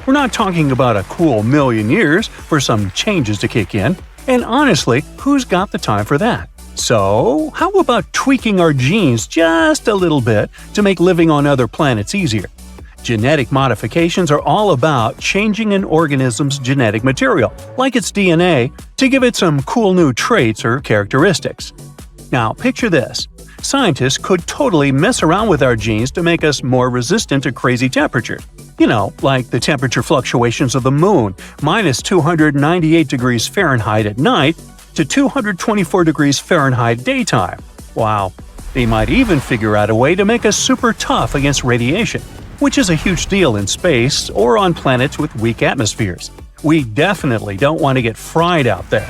We're not talking about a cool million years for some changes to kick in, and honestly, who's got the time for that? So, how about tweaking our genes just a little bit to make living on other planets easier? Genetic modifications are all about changing an organism's genetic material, like its DNA, to give it some cool new traits or characteristics. Now, picture this. Scientists could totally mess around with our genes to make us more resistant to crazy temperatures. You know, like the temperature fluctuations of the moon, minus 298 degrees Fahrenheit at night to 224 degrees Fahrenheit daytime. Wow. They might even figure out a way to make us super tough against radiation, which is a huge deal in space or on planets with weak atmospheres. We definitely don't want to get fried out there.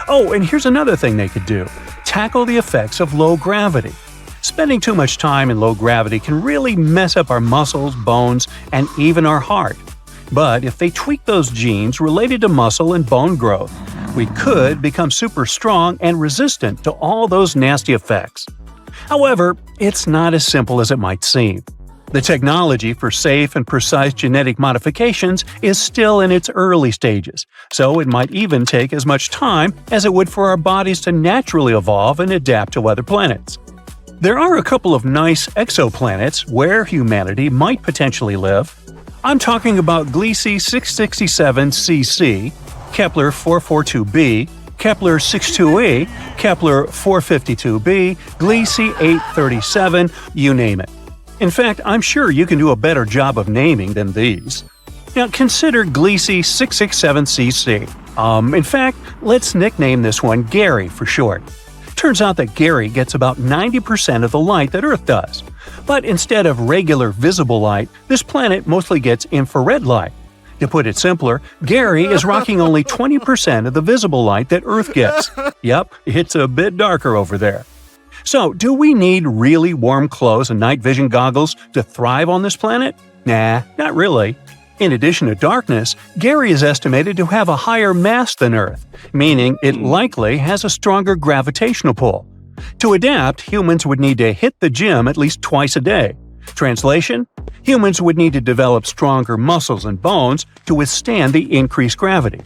Oh, and here's another thing they could do. Tackle the effects of low gravity. Spending too much time in low gravity can really mess up our muscles, bones, and even our heart. But if they tweak those genes related to muscle and bone growth, we could become super strong and resistant to all those nasty effects. However, it's not as simple as it might seem. The technology for safe and precise genetic modifications is still in its early stages, so it might even take as much time as it would for our bodies to naturally evolve and adapt to other planets. There are a couple of nice exoplanets where humanity might potentially live. I'm talking about Gliese 667cc, Kepler 442b, Kepler 62e, Kepler 452b, Gliese 837, you name it. In fact, I'm sure you can do a better job of naming than these. Now consider Gliese 667cc. In fact, let's nickname this one Gary for short. Turns out that Gary gets about 90% of the light that Earth does. But instead of regular visible light, this planet mostly gets infrared light. To put it simpler, Gary is rocking only 20% of the visible light that Earth gets. Yep, it's a bit darker over there. So, do we need really warm clothes and night vision goggles to thrive on this planet? Nah, not really. In addition to darkness, Gary is estimated to have a higher mass than Earth, meaning it likely has a stronger gravitational pull. To adapt, humans would need to hit the gym at least twice a day. Translation? Humans would need to develop stronger muscles and bones to withstand the increased gravity.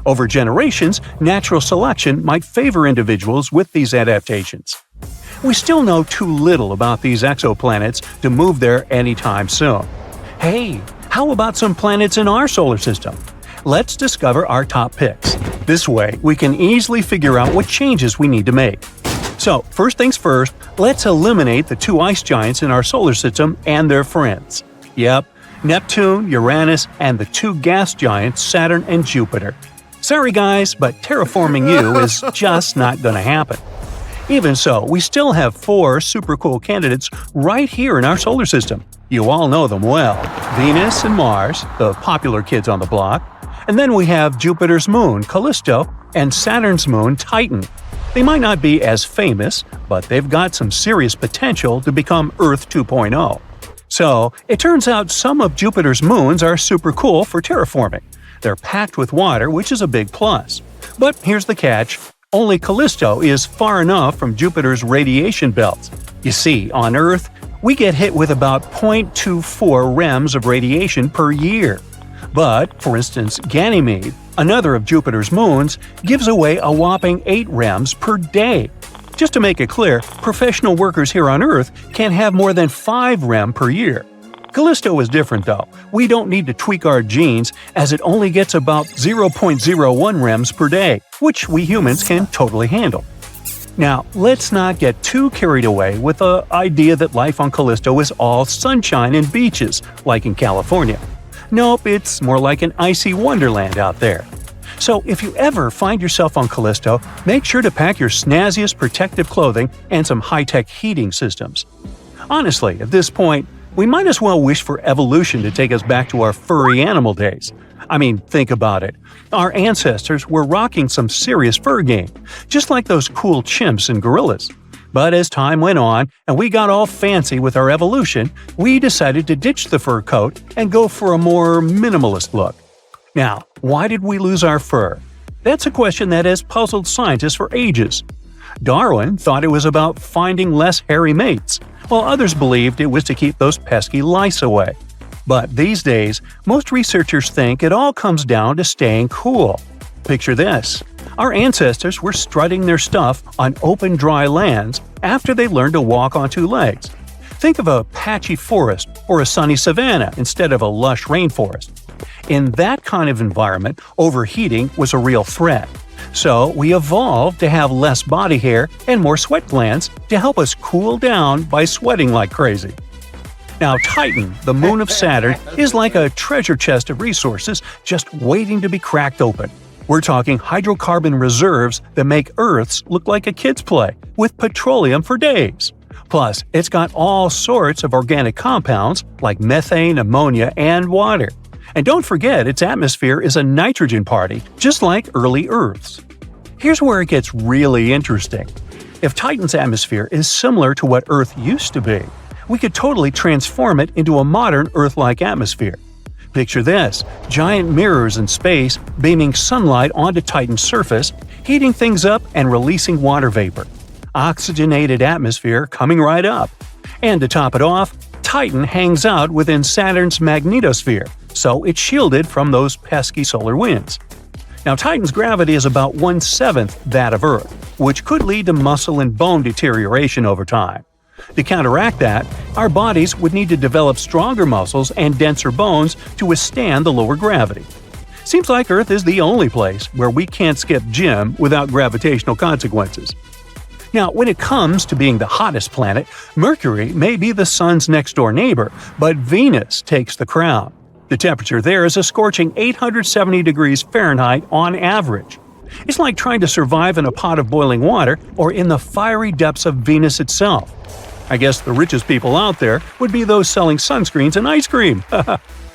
Over generations, natural selection might favor individuals with these adaptations. We still know too little about these exoplanets to move there anytime soon. Hey, how about some planets in our solar system? Let's discover our top picks. This way, we can easily figure out what changes we need to make. So, first things first, let's eliminate the two ice giants in our solar system and their friends. Yep, Neptune, Uranus, and the two gas giants Saturn and Jupiter. Sorry guys, but terraforming you is just not gonna happen. Even so, we still have 4 super cool candidates right here in our solar system. You all know them well. Venus and Mars, the popular kids on the block. And then we have Jupiter's moon, Callisto, and Saturn's moon, Titan. They might not be as famous, but they've got some serious potential to become Earth 2.0. So, it turns out some of Jupiter's moons are super cool for terraforming. They're packed with water, which is a big plus. But here's the catch. Only Callisto is far enough from Jupiter's radiation belts. You see, on Earth, we get hit with about 0.24 rems of radiation per year. But, for instance, Ganymede, another of Jupiter's moons, gives away a whopping 8 rems per day. Just to make it clear, professional workers here on Earth can have more than 5 rem per year. Callisto is different though. We don't need to tweak our genes as it only gets about 0.01 rems per day, which we humans can totally handle. Now, let's not get too carried away with the idea that life on Callisto is all sunshine and beaches, like in California. Nope, it's more like an icy wonderland out there. So if you ever find yourself on Callisto, make sure to pack your snazziest protective clothing and some high-tech heating systems. Honestly, at this point, we might as well wish for evolution to take us back to our furry animal days. I mean, think about it. Our ancestors were rocking some serious fur game, just like those cool chimps and gorillas. But as time went on and we got all fancy with our evolution, we decided to ditch the fur coat and go for a more minimalist look. Now, why did we lose our fur? That's a question that has puzzled scientists for ages. Darwin thought it was about finding less hairy mates, while others believed it was to keep those pesky lice away. But these days, most researchers think it all comes down to staying cool. Picture this. Our ancestors were strutting their stuff on open dry lands after they learned to walk on 2 legs. Think of a patchy forest or a sunny savanna instead of a lush rainforest. In that kind of environment, overheating was a real threat. So we evolved to have less body hair and more sweat glands to help us cool down by sweating like crazy. Now Titan, the moon of Saturn, is like a treasure chest of resources just waiting to be cracked open. We're talking hydrocarbon reserves that make Earth's look like a kid's play, with petroleum for days. Plus, it's got all sorts of organic compounds like methane, ammonia, and water. And don't forget its atmosphere is a nitrogen party, just like early Earth's. Here's where it gets really interesting. If Titan's atmosphere is similar to what Earth used to be, we could totally transform it into a modern Earth-like atmosphere. Picture this: giant mirrors in space beaming sunlight onto Titan's surface, heating things up and releasing water vapor. Oxygenated atmosphere coming right up. And to top it off, Titan hangs out within Saturn's magnetosphere, so it's shielded from those pesky solar winds. Now Titan's gravity is about 1/7 that of Earth, which could lead to muscle and bone deterioration over time. To counteract that, our bodies would need to develop stronger muscles and denser bones to withstand the lower gravity. Seems like Earth is the only place where we can't skip gym without gravitational consequences. Now, when it comes to being the hottest planet, Mercury may be the Sun's next-door neighbor, but Venus takes the crown. The temperature there is a scorching 870 degrees Fahrenheit on average. It's like trying to survive in a pot of boiling water or in the fiery depths of Venus itself. I guess the richest people out there would be those selling sunscreens and ice cream.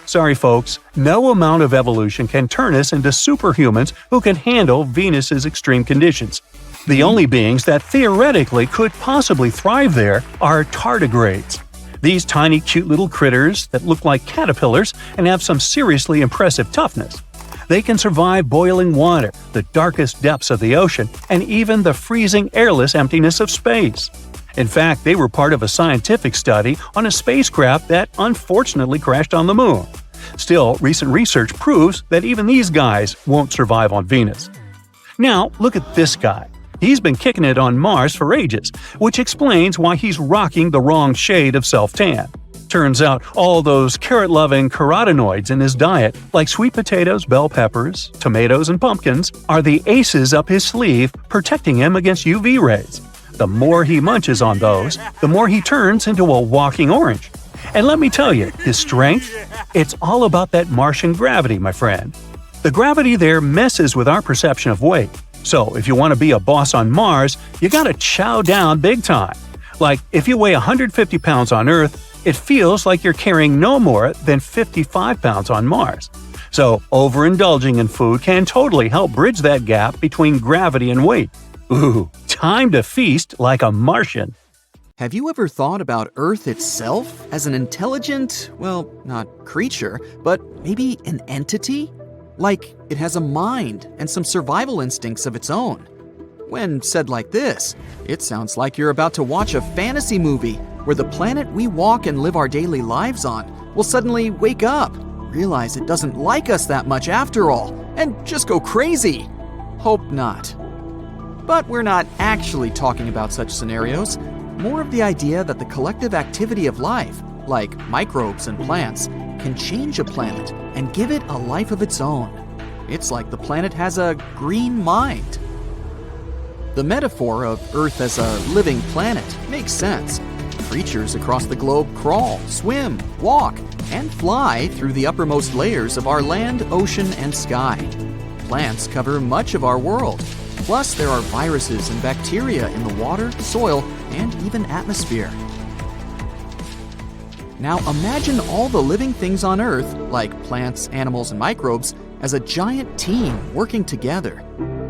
Sorry folks, no amount of evolution can turn us into superhumans who can handle Venus's extreme conditions. The only beings that theoretically could possibly thrive there are tardigrades. These tiny cute little critters that look like caterpillars and have some seriously impressive toughness. They can survive boiling water, the darkest depths of the ocean, and even the freezing airless emptiness of space. In fact, they were part of a scientific study on a spacecraft that unfortunately crashed on the moon. Still, recent research proves that even these guys won't survive on Venus. Now, look at this guy. He's been kicking it on Mars for ages, which explains why he's rocking the wrong shade of self-tan. Turns out all those carrot-loving carotenoids in his diet, like sweet potatoes, bell peppers, tomatoes, and pumpkins, are the aces up his sleeve protecting him against UV rays. The more he munches on those, the more he turns into a walking orange. And let me tell you, his strength? It's all about that Martian gravity, my friend. The gravity there messes with our perception of weight. So if you want to be a boss on Mars, you gotta chow down big time. Like, if you weigh 150 pounds on Earth, it feels like you're carrying no more than 55 pounds on Mars. So overindulging in food can totally help bridge that gap between gravity and weight. Ooh, time to feast like a Martian. Have you ever thought about Earth itself as an intelligent, well, not creature, but maybe an entity? Like it has a mind and some survival instincts of its own. When said like this, it sounds like you're about to watch a fantasy movie where the planet we walk and live our daily lives on will suddenly wake up, realize it doesn't like us that much after all, and just go crazy. Hope not. But we're not actually talking about such scenarios, more of the idea that the collective activity of life, like microbes and plants, can change a planet and give it a life of its own. It's like the planet has a green mind. The metaphor of Earth as a living planet makes sense. Creatures across the globe crawl, swim, walk, and fly through the uppermost layers of our land, ocean, and sky. Plants cover much of our world. Plus, there are viruses and bacteria in the water, soil, and even atmosphere. Now imagine all the living things on Earth, like plants, animals, and microbes, as a giant team working together.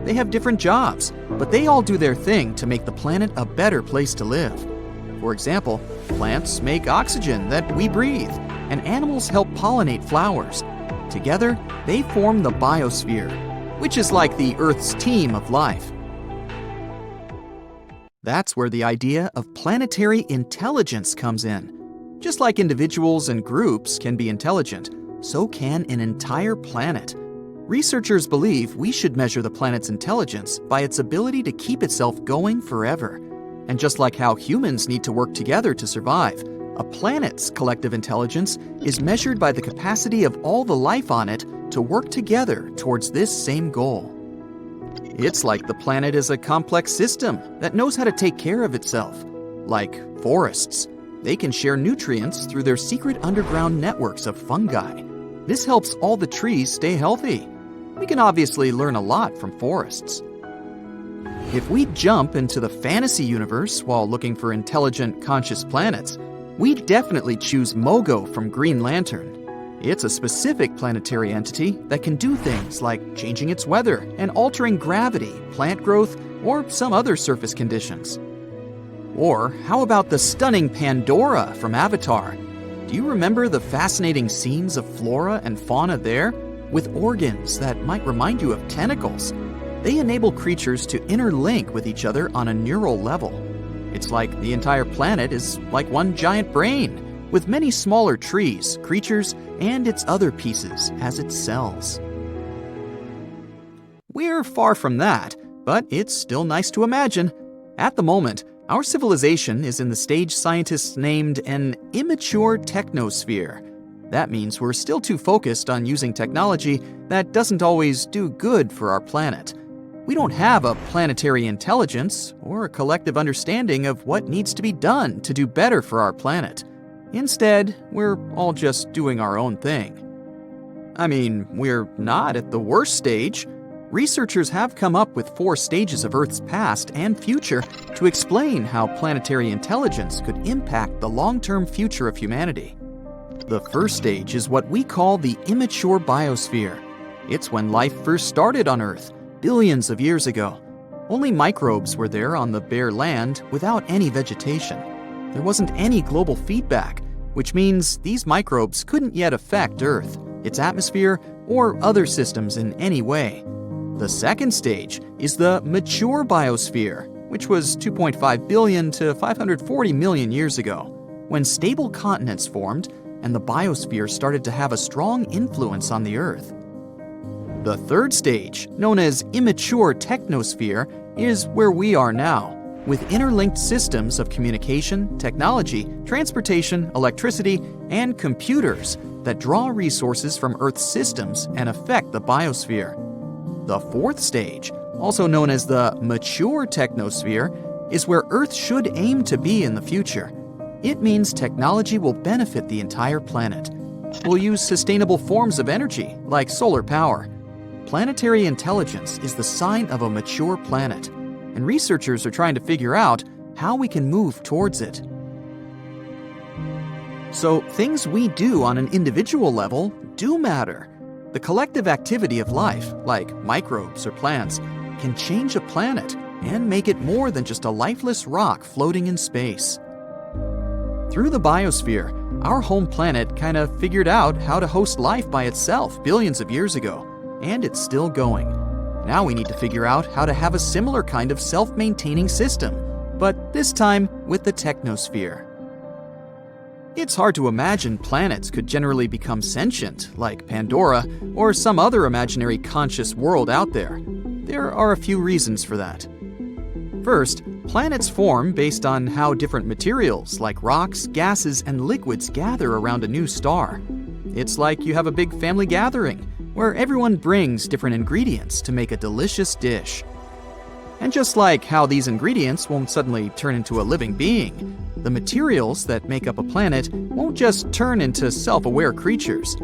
They have different jobs, but they all do their thing to make the planet a better place to live. For example, plants make oxygen that we breathe, and animals help pollinate flowers. Together, they form the biosphere, which is like the Earth's team of life. That's where the idea of planetary intelligence comes in. Just like individuals and groups can be intelligent, so can an entire planet. Researchers believe we should measure the planet's intelligence by its ability to keep itself going forever. And just like how humans need to work together to survive, a planet's collective intelligence is measured by the capacity of all the life on it to work together towards this same goal. It's like the planet is a complex system that knows how to take care of itself. Like forests. They can share nutrients through their secret underground networks of fungi. This helps all the trees stay healthy. We can obviously learn a lot from forests. If we jump into the fantasy universe while looking for intelligent, conscious planets, we definitely choose Mogo from Green Lantern. It's a specific planetary entity that can do things like changing its weather and altering gravity, plant growth, or some other surface conditions. Or how about the stunning Pandora from Avatar? Do you remember the fascinating scenes of flora and fauna there? With organs that might remind you of tentacles. They enable creatures to interlink with each other on a neural level. It's like the entire planet is like one giant brain, with many smaller trees, creatures, and its other pieces as its cells. We're far from that, but it's still nice to imagine. At the moment, our civilization is in the stage scientists named an immature technosphere. That means we're still too focused on using technology that doesn't always do good for our planet. We don't have a planetary intelligence or a collective understanding of what needs to be done to do better for our planet. Instead, we're all just doing our own thing. I mean, we're not at the worst stage. Researchers have come up with 4 stages of Earth's past and future to explain how planetary intelligence could impact the long-term future of humanity. The first stage is what we call the immature biosphere. It's when life first started on Earth, billions of years ago. Only microbes were there on the bare land without any vegetation. There wasn't any global feedback, which means these microbes couldn't yet affect Earth, its atmosphere, or other systems in any way. The second stage is the mature biosphere, which was 2.5 billion to 540 million years ago, when stable continents formed and the biosphere started to have a strong influence on the Earth. The third stage, known as immature technosphere, is where we are now, with interlinked systems of communication, technology, transportation, electricity, and computers that draw resources from Earth's systems and affect the biosphere. The fourth stage, also known as the mature technosphere, is where Earth should aim to be in the future. It means technology will benefit the entire planet. We'll use sustainable forms of energy, like solar power. Planetary intelligence is the sign of a mature planet, and researchers are trying to figure out how we can move towards it. So, things we do on an individual level do matter. The collective activity of life, like microbes or plants, can change a planet and make it more than just a lifeless rock floating in space. Through the biosphere, our home planet kind of figured out how to host life by itself billions of years ago, and it's still going. Now we need to figure out how to have a similar kind of self-maintaining system, but this time with the technosphere. It's hard to imagine planets could generally become sentient, like Pandora or some other imaginary conscious world out there. There are a few reasons for that. First, planets form based on how different materials like rocks, gases, and liquids gather around a new star. It's like you have a big family gathering, where everyone brings different ingredients to make a delicious dish. And just like how these ingredients won't suddenly turn into a living being, the materials that make up a planet won't just turn into self-aware creatures.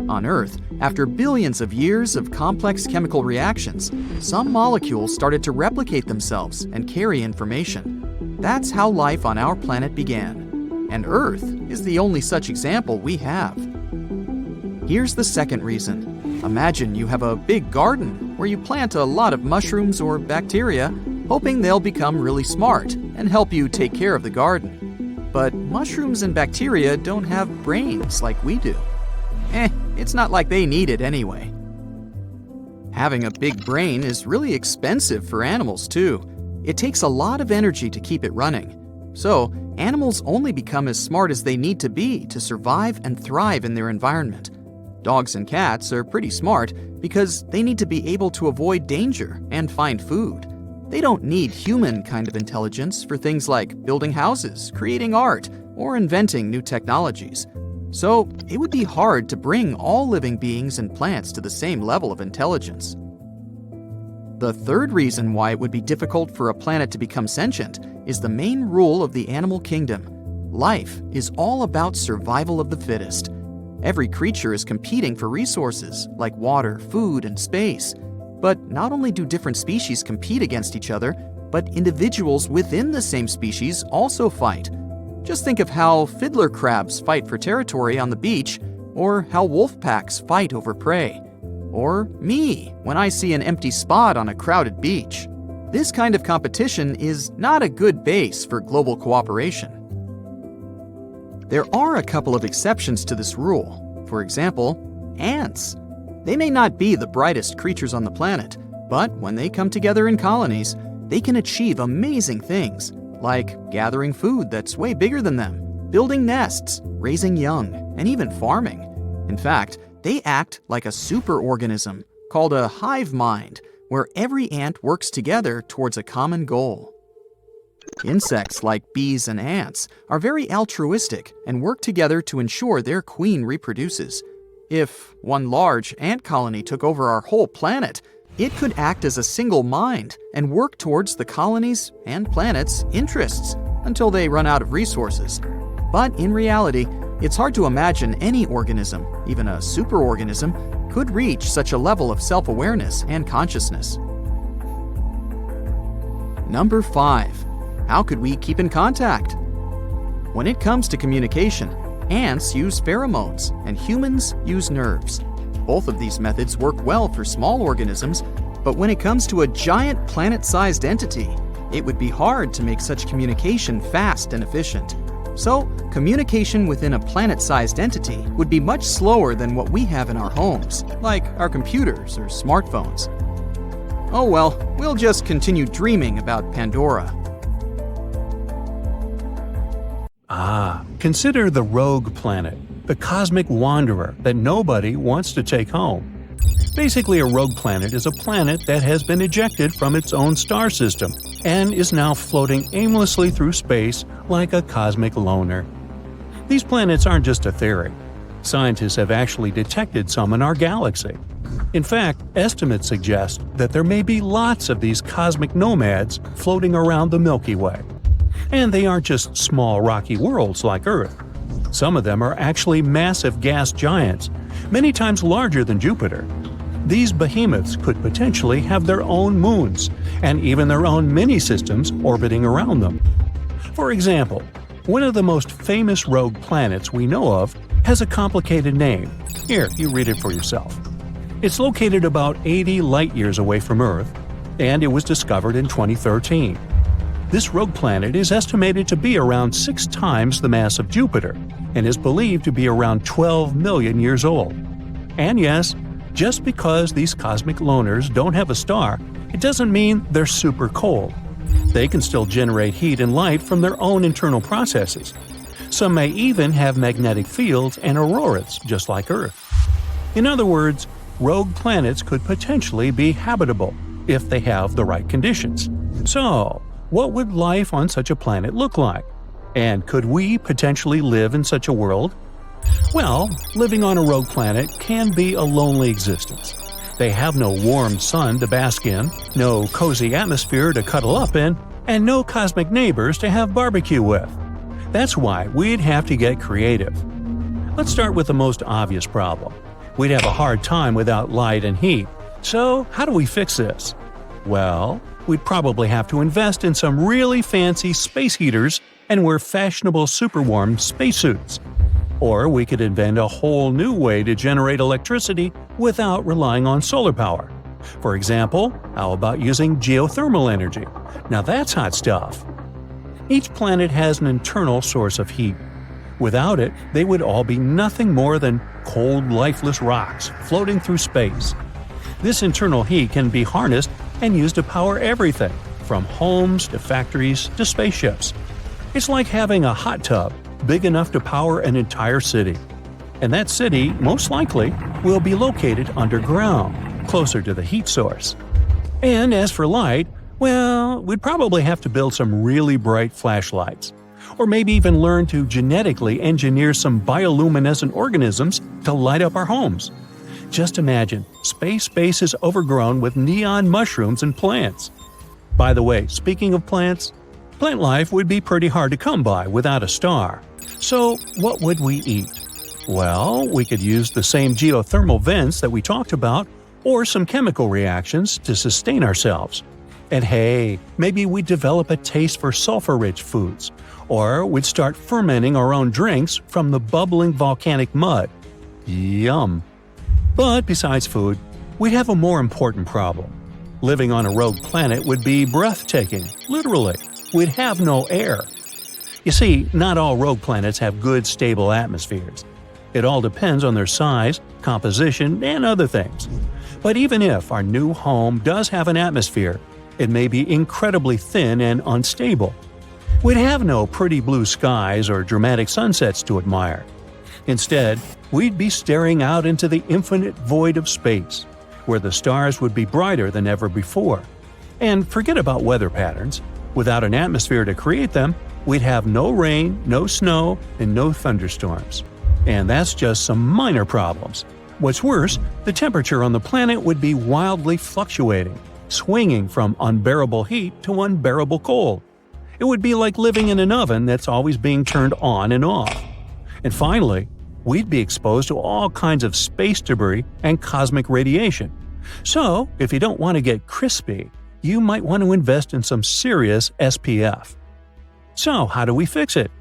On Earth, after billions of years of complex chemical reactions, some molecules started to replicate themselves and carry information. That's how life on our planet began. And Earth is the only such example we have. Here's the second reason. Imagine you have a big garden where you plant a lot of mushrooms or bacteria, hoping they'll become really smart and help you take care of the garden. But mushrooms and bacteria don't have brains like we do. It's not like they need it anyway. Having a big brain is really expensive for animals too. It takes a lot of energy to keep it running. So, animals only become as smart as they need to be to survive and thrive in their environment. Dogs and cats are pretty smart because they need to be able to avoid danger and find food. They don't need human kind of intelligence for things like building houses, creating art, or inventing new technologies. So, it would be hard to bring all living beings and plants to the same level of intelligence. The third reason why it would be difficult for a planet to become sentient is the main rule of the animal kingdom. Life is all about survival of the fittest. Every creature is competing for resources like water, food, and space. But not only do different species compete against each other, but individuals within the same species also fight. Just think of how fiddler crabs fight for territory on the beach, or how wolf packs fight over prey. Or me, when I see an empty spot on a crowded beach. This kind of competition is not a good base for global cooperation. There are a couple of exceptions to this rule. For example, ants. They may not be the brightest creatures on the planet, but when they come together in colonies, they can achieve amazing things, like gathering food that's way bigger than them, building nests, raising young, and even farming. In fact, they act like a superorganism called a hive mind, where every ant works together towards a common goal. Insects like bees and ants are very altruistic and work together to ensure their queen reproduces. If one large ant colony took over our whole planet, it could act as a single mind and work towards the colony's and planet's interests until they run out of resources. But in reality, it's hard to imagine any organism, even a superorganism, could reach such a level of self-awareness and consciousness. Number 5. How could we keep in contact? When it comes to communication, ants use pheromones and humans use nerves. Both of these methods work well for small organisms, But when it comes to a giant planet-sized entity, it would be hard to make such communication fast and efficient. So, communication within a planet-sized entity would be much slower than what we have in our homes, like our computers or smartphones. Oh well, we'll just continue dreaming about Pandora. Consider the rogue planet, the cosmic wanderer that nobody wants to take home. Basically, a rogue planet is a planet that has been ejected from its own star system and is now floating aimlessly through space like a cosmic loner. These planets aren't just a theory. Scientists have actually detected some in our galaxy. In fact, estimates suggest that there may be lots of these cosmic nomads floating around the Milky Way. And they aren't just small rocky worlds like Earth. Some of them are actually massive gas giants, many times larger than Jupiter. These behemoths could potentially have their own moons, and even their own mini-systems orbiting around them. For example, one of the most famous rogue planets we know of has a complicated name. Here, you read it for yourself. It's located about 80 light-years away from Earth, and it was discovered in 2013. This rogue planet is estimated to be around 6 times the mass of Jupiter, and is believed to be around 12 million years old. And yes, just because these cosmic loners don't have a star, it doesn't mean they're super cold. They can still generate heat and light from their own internal processes. Some may even have magnetic fields and auroras, just like Earth. In other words, rogue planets could potentially be habitable if they have the right conditions. So, what would life on such a planet look like? And could we potentially live in such a world? Well, living on a rogue planet can be a lonely existence. They have no warm sun to bask in, no cozy atmosphere to cuddle up in, and no cosmic neighbors to have barbecue with. That's why we'd have to get creative. Let's start with the most obvious problem. We'd have a hard time without light and heat. So, how do we fix this? Well, we'd probably have to invest in some really fancy space heaters and wear fashionable super-warm spacesuits. Or we could invent a whole new way to generate electricity without relying on solar power. For example, how about using geothermal energy? Now that's hot stuff. Each planet has an internal source of heat. Without it, they would all be nothing more than cold, lifeless rocks floating through space. This internal heat can be harnessed and used to power everything, from homes to factories to spaceships. It's like having a hot tub big enough to power an entire city. And that city, most likely, will be located underground, closer to the heat source. And as for light, well, we'd probably have to build some really bright flashlights. Or maybe even learn to genetically engineer some bioluminescent organisms to light up our homes. Just imagine, space is overgrown with neon mushrooms and plants. By the way, speaking of plants, plant life would be pretty hard to come by without a star. So, what would we eat? Well, we could use the same geothermal vents that we talked about, or some chemical reactions to sustain ourselves. And hey, maybe we'd develop a taste for sulfur-rich foods, or we'd start fermenting our own drinks from the bubbling volcanic mud. Yum! But besides food, we'd have a more important problem. Living on a rogue planet would be breathtaking, literally. We'd have no air. You see, not all rogue planets have good, stable atmospheres. It all depends on their size, composition, and other things. But even if our new home does have an atmosphere, it may be incredibly thin and unstable. We'd have no pretty blue skies or dramatic sunsets to admire. Instead, we'd be staring out into the infinite void of space, where the stars would be brighter than ever before. And forget about weather patterns. Without an atmosphere to create them, we'd have no rain, no snow, and no thunderstorms. And that's just some minor problems. What's worse, the temperature on the planet would be wildly fluctuating, swinging from unbearable heat to unbearable cold. It would be like living in an oven that's always being turned on and off. And finally, we'd be exposed to all kinds of space debris and cosmic radiation. So, if you don't want to get crispy, you might want to invest in some serious SPF. So, how do we fix it?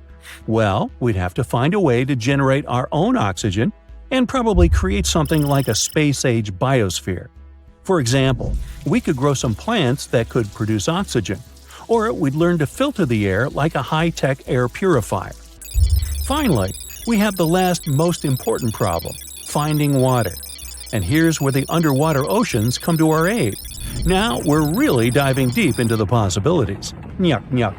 Well, we'd have to find a way to generate our own oxygen and probably create something like a space-age biosphere. For example, we could grow some plants that could produce oxygen, or we'd learn to filter the air like a high-tech air purifier. Finally, we have the last most important problem: finding water. And here's where the underwater oceans come to our aid. Now we're really diving deep into the possibilities. Nyuk nyuk.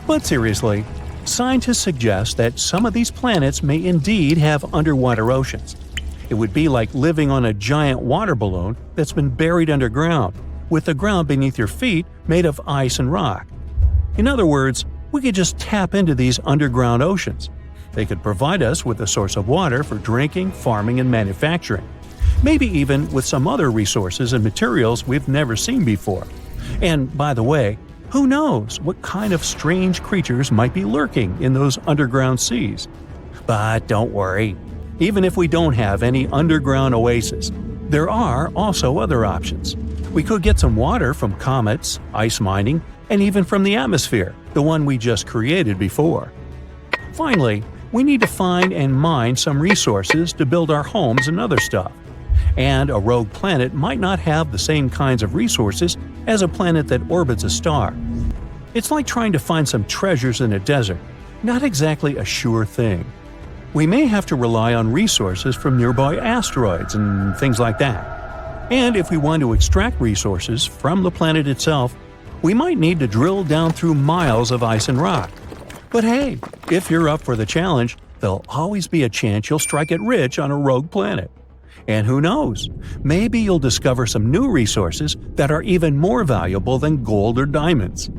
But seriously, scientists suggest that some of these planets may indeed have underwater oceans. It would be like living on a giant water balloon that's been buried underground, with the ground beneath your feet made of ice and rock. In other words, we could just tap into these underground oceans. They could provide us with a source of water for drinking, farming, and manufacturing. Maybe even with some other resources and materials we've never seen before. And by the way, who knows what kind of strange creatures might be lurking in those underground seas? But don't worry, even if we don't have any underground oasis, there are also other options. We could get some water from comets, ice mining, and even from the atmosphere, the one we just created before. Finally, we need to find and mine some resources to build our homes and other stuff. And a rogue planet might not have the same kinds of resources as a planet that orbits a star. It's like trying to find some treasures in a desert, not exactly a sure thing. We may have to rely on resources from nearby asteroids and things like that. And if we want to extract resources from the planet itself, we might need to drill down through miles of ice and rock. But hey, if you're up for the challenge, there'll always be a chance you'll strike it rich on a rogue planet. And who knows, maybe you'll discover some new resources that are even more valuable than gold or diamonds.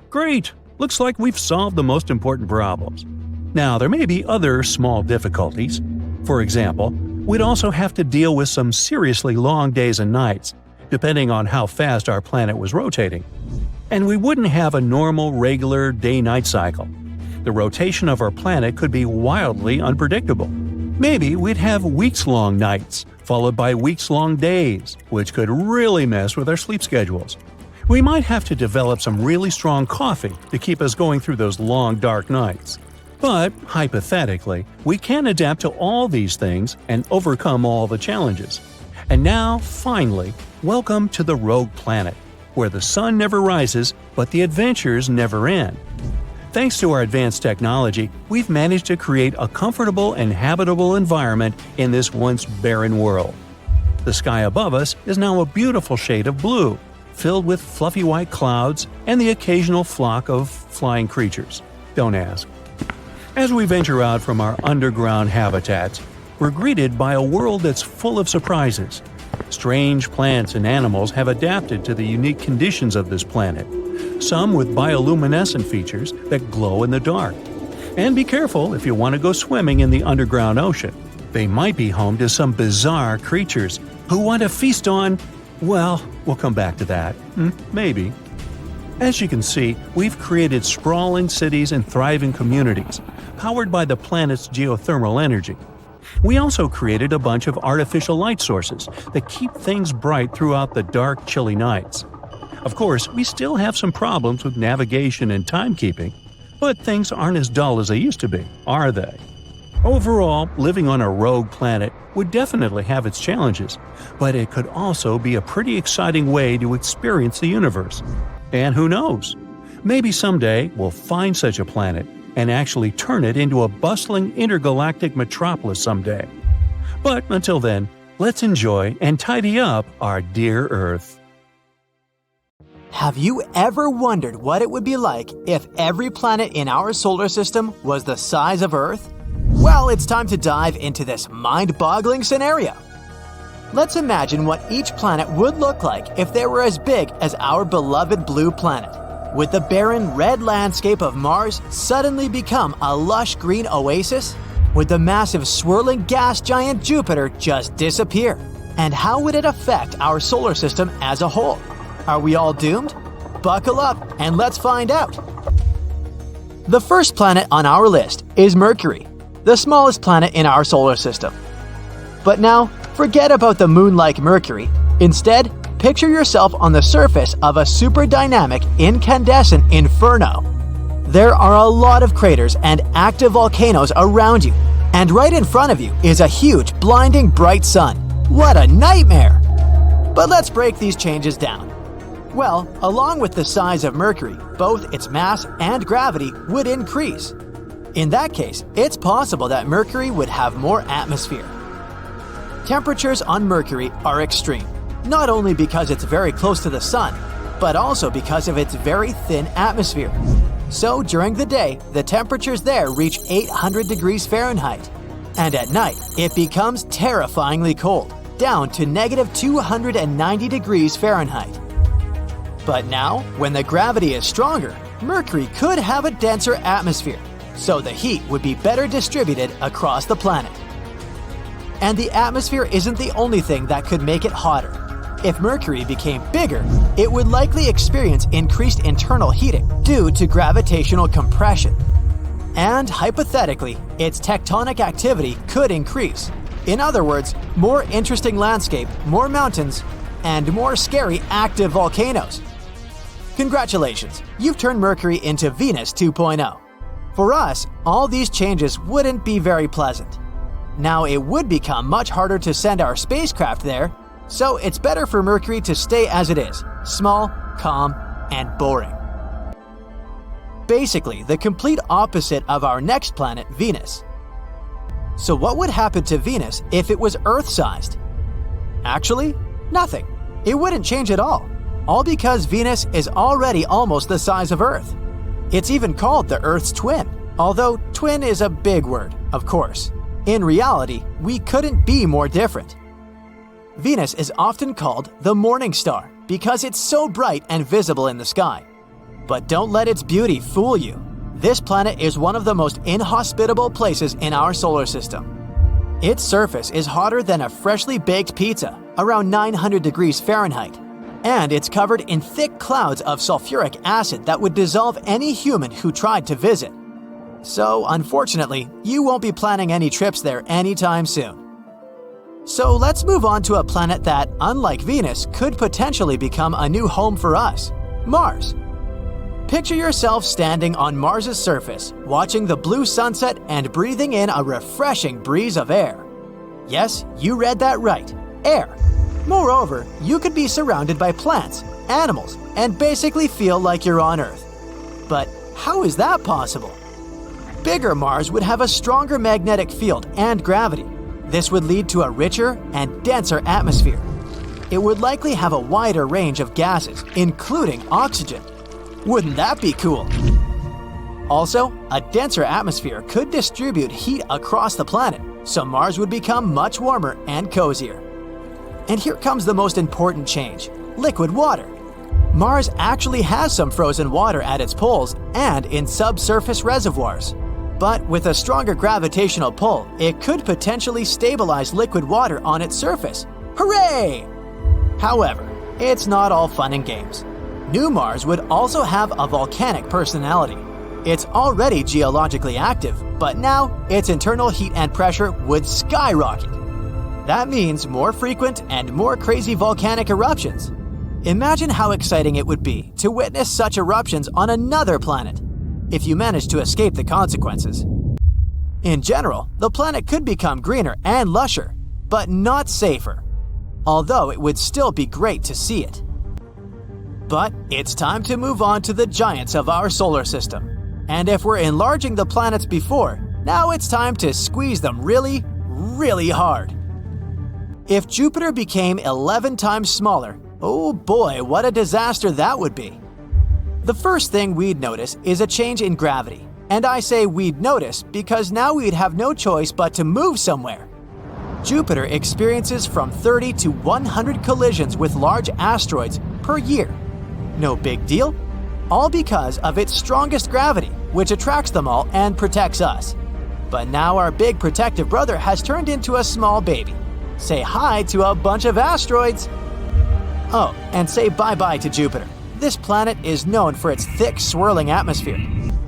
Great! Looks like we've solved the most important problems. Now, there may be other small difficulties. For example, we'd also have to deal with some seriously long days and nights, depending on how fast our planet was rotating. And we wouldn't have a normal, regular day-night cycle. The rotation of our planet could be wildly unpredictable. Maybe we'd have weeks-long nights, followed by weeks-long days, which could really mess with our sleep schedules. We might have to develop some really strong coffee to keep us going through those long, dark nights. But, hypothetically, we can adapt to all these things and overcome all the challenges. And now, finally, welcome to the rogue planet, where the sun never rises, but the adventures never end. Thanks to our advanced technology, we've managed to create a comfortable and habitable environment in this once barren world. The sky above us is now a beautiful shade of blue, filled with fluffy white clouds and the occasional flock of flying creatures. Don't ask. As we venture out from our underground habitats, we're greeted by a world that's full of surprises. Strange plants and animals have adapted to the unique conditions of this planet, some with bioluminescent features that glow in the dark. And be careful if you want to go swimming in the underground ocean. They might be home to some bizarre creatures who want to feast on… well, we'll come back to that. Maybe. As you can see, we've created sprawling cities and thriving communities, powered by the planet's geothermal energy. We also created a bunch of artificial light sources that keep things bright throughout the dark, chilly nights. Of course, we still have some problems with navigation and timekeeping, but things aren't as dull as they used to be, are they? Overall, living on a rogue planet would definitely have its challenges, but it could also be a pretty exciting way to experience the universe. And who knows? Maybe someday we'll find such a planet and actually turn it into a bustling intergalactic metropolis someday. But until then, let's enjoy and tidy up our dear Earth. Have you ever wondered what it would be like if every planet in our solar system was the size of Earth? Well, it's time to dive into this mind-boggling scenario. Let's imagine what each planet would look like if they were as big as our beloved blue planet. Would the barren red landscape of Mars suddenly become a lush green oasis? Would the massive swirling gas giant Jupiter just disappear? And how would it affect our solar system as a whole? Are we all doomed? Buckle up and let's find out. The first planet on our list is Mercury, the smallest planet in our solar system. But now, forget about the moon-like Mercury. Instead, picture yourself on the surface of a super dynamic incandescent inferno. There are a lot of craters and active volcanoes around you, and right in front of you is a huge, blinding bright sun. What a nightmare! But let's break these changes down. Well, along with the size of Mercury, both its mass and gravity would increase. In that case, it's possible that Mercury would have more atmosphere. Temperatures on Mercury are extreme, not only because it's very close to the Sun, but also because of its very thin atmosphere. So during the day, the temperatures there reach 800 degrees Fahrenheit. And at night, it becomes terrifyingly cold, down to negative 290 degrees Fahrenheit. But now, when the gravity is stronger, Mercury could have a denser atmosphere, so the heat would be better distributed across the planet. And the atmosphere isn't the only thing that could make it hotter. If Mercury became bigger, it would likely experience increased internal heating due to gravitational compression. And hypothetically, its tectonic activity could increase. In other words, more interesting landscape, more mountains, and more scary active volcanoes. Congratulations, you've turned Mercury into Venus 2.0. For us, all these changes wouldn't be very pleasant. Now it would become much harder to send our spacecraft there, so it's better for Mercury to stay as it is, small, calm, and boring. Basically, the complete opposite of our next planet, Venus. So what would happen to Venus if it was Earth-sized? Actually, nothing. It wouldn't change at all because Venus is already almost the size of Earth. It's even called the Earth's twin, although twin is a big word, of course. In reality, we couldn't be more different. Venus is often called the morning star because it's so bright and visible in the sky. But don't let its beauty fool you. This planet is one of the most inhospitable places in our solar system. Its surface is hotter than a freshly baked pizza, around 900 degrees Fahrenheit, and it's covered in thick clouds of sulfuric acid that would dissolve any human who tried to visit. So, unfortunately, you won't be planning any trips there anytime soon. So let's move on to a planet that, unlike Venus, could potentially become a new home for us, Mars. Picture yourself standing on Mars's surface, watching the blue sunset and breathing in a refreshing breeze of air. Yes, you read that right, air. Moreover, you could be surrounded by plants, animals, and basically feel like you're on Earth. But how is that possible? Bigger Mars would have a stronger magnetic field and gravity. This would lead to a richer and denser atmosphere. It would likely have a wider range of gases, including oxygen. Wouldn't that be cool? Also, a denser atmosphere could distribute heat across the planet, so Mars would become much warmer and cozier. And here comes the most important change: liquid water. Mars actually has some frozen water at its poles and in subsurface reservoirs. But with a stronger gravitational pull, it could potentially stabilize liquid water on its surface. Hooray! However, it's not all fun and games. New Mars would also have a volcanic personality. It's already geologically active, but now its internal heat and pressure would skyrocket. That means more frequent and more crazy volcanic eruptions. Imagine how exciting it would be to witness such eruptions on another planet, if you manage to escape the consequences. In general, the planet could become greener and lusher, but not safer, although it would still be great to see it. But it's time to move on to the giants of our solar system. And if we're enlarging the planets before, now it's time to squeeze them really, really hard. If Jupiter became 11 times smaller, oh boy, what a disaster that would be. The first thing we'd notice is a change in gravity. And I say we'd notice because now we'd have no choice but to move somewhere. Jupiter experiences from 30 to 100 collisions with large asteroids per year. No big deal, all because of its strongest gravity, which attracts them all and protects us. But now our big protective brother has turned into a small baby. Say hi to a bunch of asteroids. Oh, and say bye-bye to Jupiter. This planet is known for its thick, swirling atmosphere.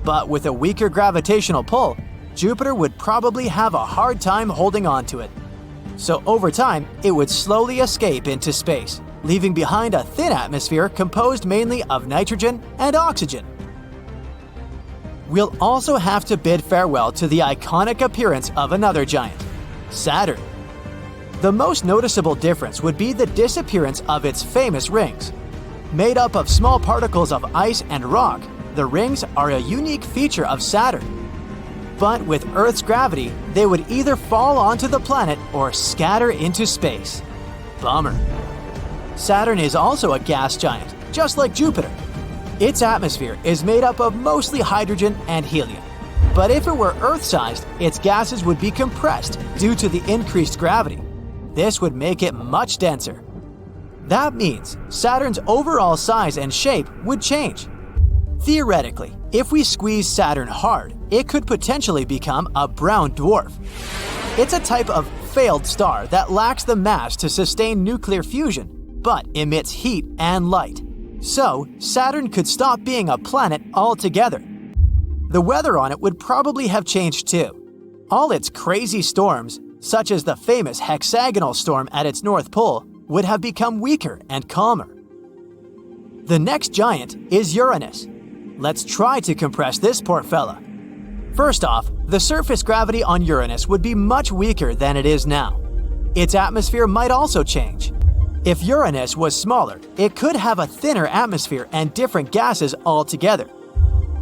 But with a weaker gravitational pull, Jupiter would probably have a hard time holding on to it. So over time, it would slowly escape into space, leaving behind a thin atmosphere composed mainly of nitrogen and oxygen. We'll also have to bid farewell to the iconic appearance of another giant, Saturn. The most noticeable difference would be the disappearance of its famous rings. Made up of small particles of ice and rock, the rings are a unique feature of Saturn. But with Earth's gravity, they would either fall onto the planet or scatter into space. Bummer. Saturn is also a gas giant, just like Jupiter. Its atmosphere is made up of mostly hydrogen and helium. But if it were Earth-sized, its gases would be compressed due to the increased gravity. This would make it much denser. That means Saturn's overall size and shape would change. Theoretically, if we squeeze Saturn hard, it could potentially become a brown dwarf. It's a type of failed star that lacks the mass to sustain nuclear fusion, but emits heat and light. So, Saturn could stop being a planet altogether. The weather on it would probably have changed too. All its crazy storms, such as the famous hexagonal storm at its North Pole, would have become weaker and calmer. The next giant is Uranus. Let's try to compress this poor fella. First off, the surface gravity on Uranus would be much weaker than it is now. Its atmosphere might also change. If Uranus was smaller, it could have a thinner atmosphere and different gases altogether.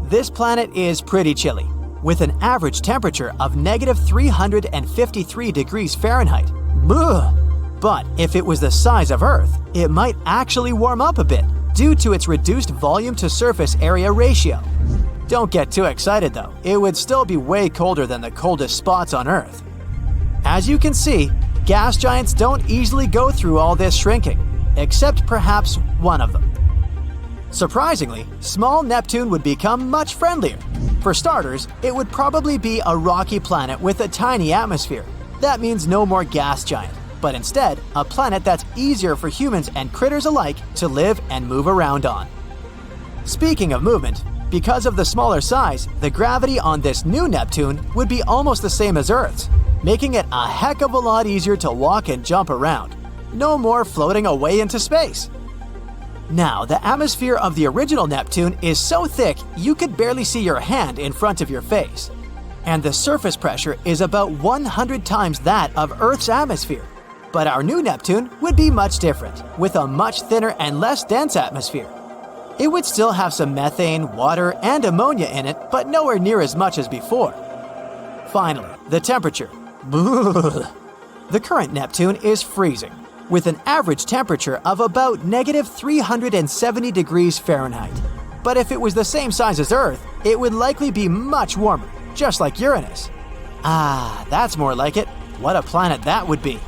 This planet is pretty chilly, with an average temperature of -353 degrees Fahrenheit. Ugh. But if it was the size of Earth, it might actually warm up a bit due to its reduced volume to surface area ratio. Don't get too excited though, it would still be way colder than the coldest spots on Earth. As you can see, gas giants don't easily go through all this shrinking, except perhaps one of them. Surprisingly, small Neptune would become much friendlier. For starters, it would probably be a rocky planet with a tiny atmosphere. That means no more gas giant, but instead, a planet that's easier for humans and critters alike to live and move around on. Speaking of movement, because of the smaller size, the gravity on this new Neptune would be almost the same as Earth's, making it a heck of a lot easier to walk and jump around. No more floating away into space. Now, the atmosphere of the original Neptune is so thick you could barely see your hand in front of your face. And the surface pressure is about 100 times that of Earth's atmosphere. But our new Neptune would be much different, with a much thinner and less dense atmosphere. It would still have some methane, water, and ammonia in it, but nowhere near as much as before. Finally, the temperature. The current Neptune is freezing, with an average temperature of about -370 degrees Fahrenheit. But if it was the same size as Earth, it would likely be much warmer, just like Uranus. Ah, that's more like it. What a planet that would be.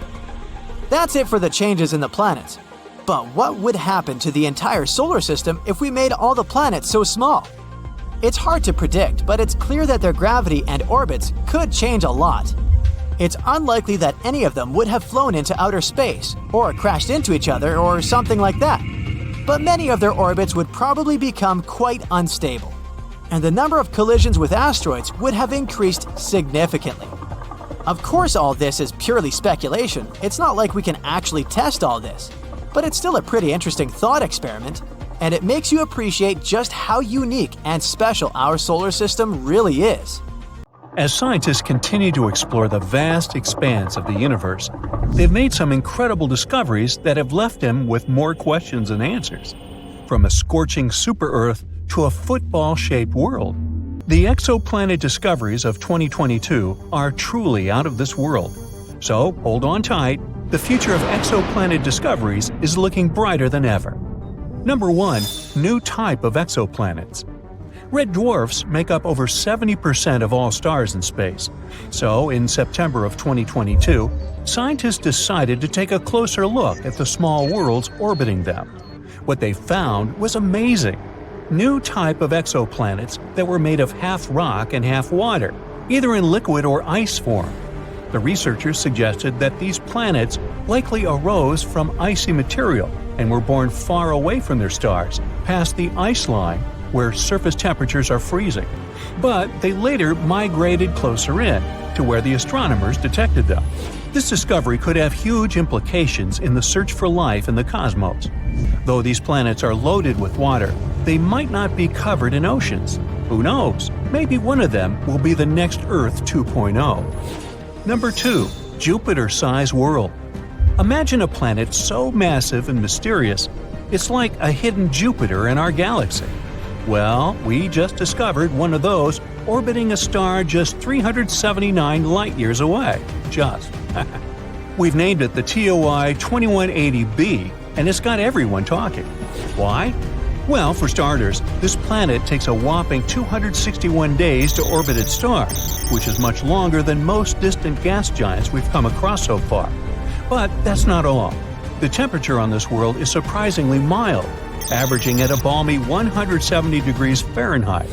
That's it for the changes in the planets. But what would happen to the entire solar system if we made all the planets so small? It's hard to predict, but it's clear that their gravity and orbits could change a lot. It's unlikely that any of them would have flown into outer space, or crashed into each other, or something like that. But many of their orbits would probably become quite unstable, and the number of collisions with asteroids would have increased significantly. Of course, all this is purely speculation. It's not like we can actually test all this. But it's still a pretty interesting thought experiment, and it makes you appreciate just how unique and special our solar system really is. As scientists continue to explore the vast expanse of the universe, they've made some incredible discoveries that have left them with more questions than answers. From a scorching super-Earth to a football-shaped world, the exoplanet discoveries of 2022 are truly out of this world. So hold on tight. The future of exoplanet discoveries is looking brighter than ever. Number 1. New type of exoplanets. Red dwarfs make up over 70% of all stars in space. So, in September of 2022, scientists decided to take a closer look at the small worlds orbiting them. What they found was amazing. New type of exoplanets that were made of half rock and half water, either in liquid or ice form. The researchers suggested that these planets likely arose from icy material and were born far away from their stars, past the ice line, where surface temperatures are freezing. But they later migrated closer in, to where the astronomers detected them. This discovery could have huge implications in the search for life in the cosmos. Though these planets are loaded with water, they might not be covered in oceans. Who knows? Maybe one of them will be the next Earth 2.0. Number 2. Jupiter-sized world. Imagine a planet so massive and mysterious, it's like a hidden Jupiter in our galaxy. Well, we just discovered one of those orbiting a star just 379 light-years away. Just. We've named it the TOI 2180b, and it's got everyone talking. Why? Well, for starters, this planet takes a whopping 261 days to orbit its star, which is much longer than most distant gas giants we've come across so far. But that's not all. The temperature on this world is surprisingly mild, averaging at a balmy 170 degrees Fahrenheit.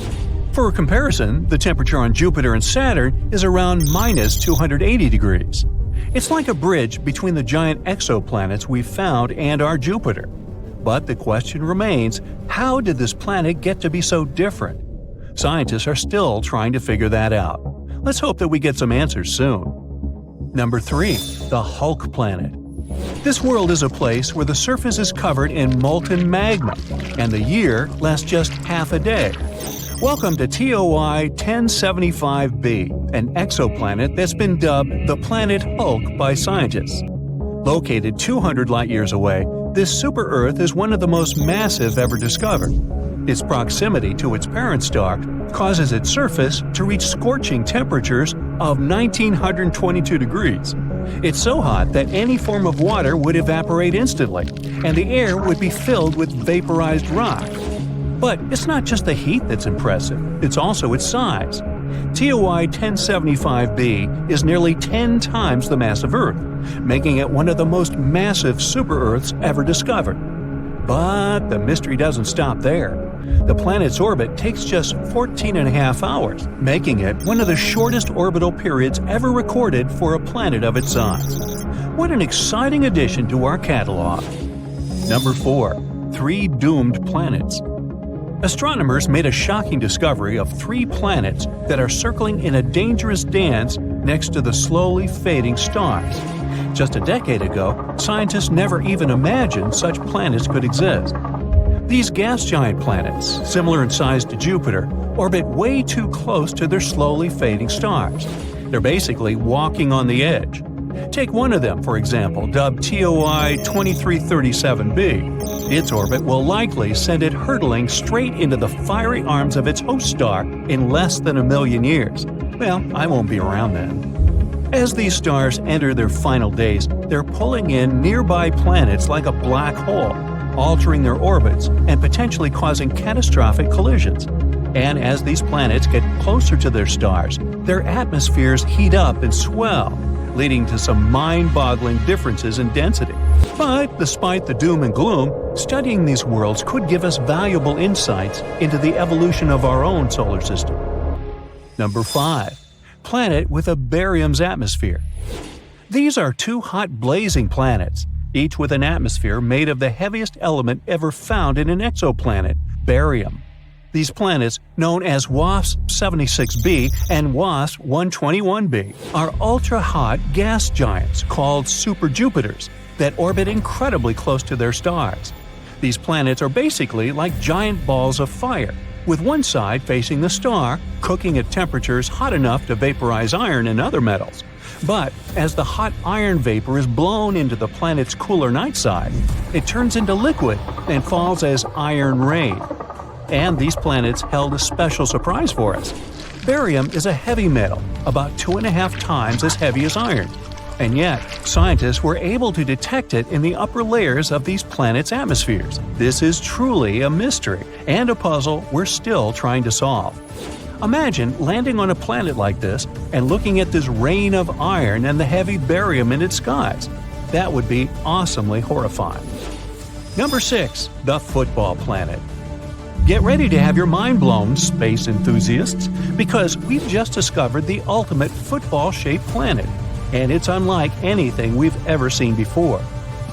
For a comparison, the temperature on Jupiter and Saturn is around minus 280 degrees. It's like a bridge between the giant exoplanets we've found and our Jupiter. But the question remains, how did this planet get to be so different? Scientists are still trying to figure that out. Let's hope that we get some answers soon. Number 3. The Hulk Planet. This world is a place where the surface is covered in molten magma, and the year lasts just half a day. Welcome to TOI 1075b, an exoplanet that's been dubbed the planet Hulk by scientists. Located 200 light-years away, this super-Earth is one of the most massive ever discovered. Its proximity to its parent star causes its surface to reach scorching temperatures of 1922 degrees. It's so hot that any form of water would evaporate instantly, and the air would be filled with vaporized rock. But it's not just the heat that's impressive, it's also its size. TOI 1075b is nearly 10 times the mass of Earth, making it one of the most massive super-Earths ever discovered. But the mystery doesn't stop there. The planet's orbit takes just 14.5 hours, making it one of the shortest orbital periods ever recorded for a planet of its size. What an exciting addition to our catalog! Number 4. 3 doomed planets. Astronomers made a shocking discovery of 3 planets that are circling in a dangerous dance next to the slowly fading stars. Just a decade ago, scientists never even imagined such planets could exist. These gas giant planets, similar in size to Jupiter, orbit way too close to their slowly fading stars. They're basically walking on the edge. Take one of them, for example, dubbed TOI 2337b. Its orbit will likely send it hurtling straight into the fiery arms of its host star in less than 1 million years. Well, I won't be around then. As these stars enter their final days, they're pulling in nearby planets like a black hole, altering their orbits and potentially causing catastrophic collisions. And as these planets get closer to their stars, their atmospheres heat up and swell, leading to some mind-boggling differences in density. But despite the doom and gloom, studying these worlds could give us valuable insights into the evolution of our own solar system. Number 5. Planet with a barium's atmosphere. These are 2 hot blazing planets, each with an atmosphere made of the heaviest element ever found in an exoplanet, barium. These planets, known as WASP-76b and WASP-121b, are ultra-hot gas giants called super-Jupiters that orbit incredibly close to their stars. These planets are basically like giant balls of fire, with one side facing the star, cooking at temperatures hot enough to vaporize iron and other metals. But as the hot iron vapor is blown into the planet's cooler night side, it turns into liquid and falls as iron rain. And these planets held a special surprise for us. Barium is a heavy metal, about 2.5 times as heavy as iron. And yet, scientists were able to detect it in the upper layers of these planets' atmospheres. This is truly a mystery, and a puzzle we're still trying to solve. Imagine landing on a planet like this and looking at this rain of iron and the heavy barium in its skies. That would be awesomely horrifying. Number 6. The Football Planet. Get ready to have your mind blown, space enthusiasts, because we've just discovered the ultimate football-shaped planet, and it's unlike anything we've ever seen before.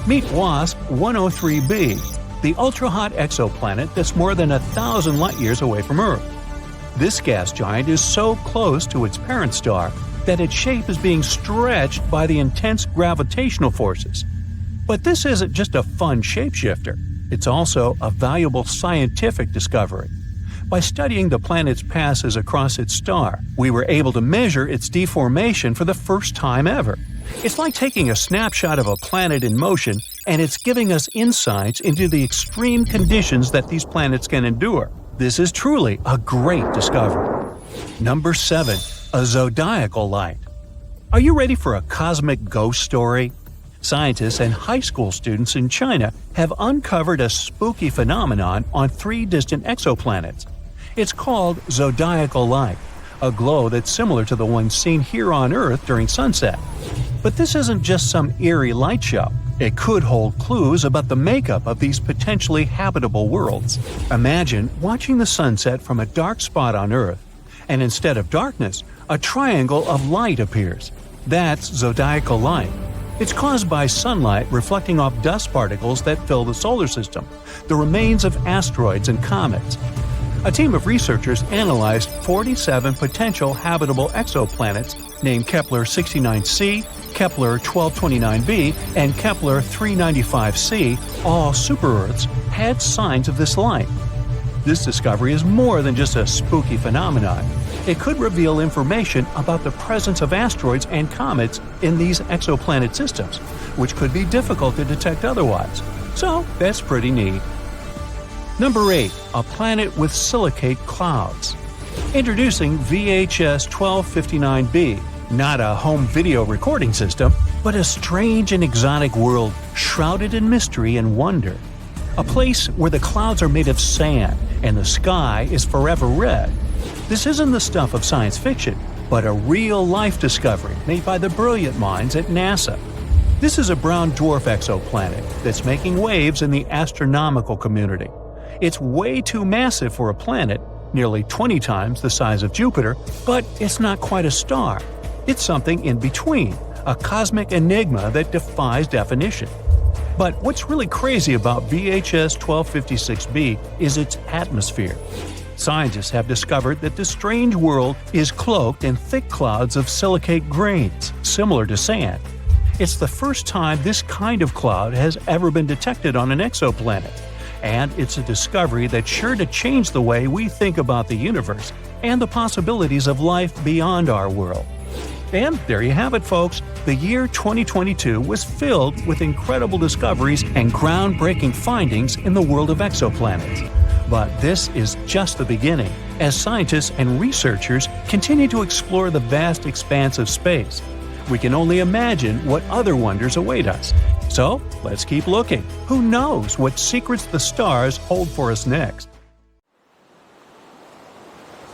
Meet WASP-103b, the ultra-hot exoplanet that's more than 1,000 light-years away from Earth. This gas giant is so close to its parent star that its shape is being stretched by the intense gravitational forces. But this isn't just a fun shapeshifter. It's also a valuable scientific discovery. By studying the planet's passes across its star, we were able to measure its deformation for the first time ever. It's like taking a snapshot of a planet in motion, and it's giving us insights into the extreme conditions that these planets can endure. This is truly a great discovery. Number 7. A zodiacal light. Are you ready for a cosmic ghost story? Scientists and high school students in China have uncovered a spooky phenomenon on 3 distant exoplanets. It's called zodiacal light, a glow that's similar to the one seen here on Earth during sunset. But this isn't just some eerie light show. It could hold clues about the makeup of these potentially habitable worlds. Imagine watching the sunset from a dark spot on Earth, and instead of darkness, a triangle of light appears. That's zodiacal light. It's caused by sunlight reflecting off dust particles that fill the solar system, the remains of asteroids and comets. A team of researchers analyzed 47 potential habitable exoplanets named Kepler 69c, Kepler 1229b, and Kepler 395c, all super-Earths, had signs of this light. This discovery is more than just a spooky phenomenon. It could reveal information about the presence of asteroids and comets in these exoplanet systems, which could be difficult to detect otherwise. So that's pretty neat. Number 8. A planet with silicate clouds. Introducing VHS 1259b, not a home video recording system, but a strange and exotic world shrouded in mystery and wonder. A place where the clouds are made of sand and the sky is forever red. This isn't the stuff of science fiction, but a real-life discovery made by the brilliant minds at NASA. This is a brown dwarf exoplanet that's making waves in the astronomical community. It's way too massive for a planet, nearly 20 times the size of Jupiter, but it's not quite a star. It's something in between, a cosmic enigma that defies definition. But what's really crazy about VHS 1256b is its atmosphere. Scientists have discovered that this strange world is cloaked in thick clouds of silicate grains, similar to sand. It's the first time this kind of cloud has ever been detected on an exoplanet, and it's a discovery that's sure to change the way we think about the universe and the possibilities of life beyond our world. And there you have it, folks. The year 2022 was filled with incredible discoveries and groundbreaking findings in the world of exoplanets. But this is just the beginning, as scientists and researchers continue to explore the vast expanse of space. We can only imagine what other wonders await us. So, let's keep looking. Who knows what secrets the stars hold for us next?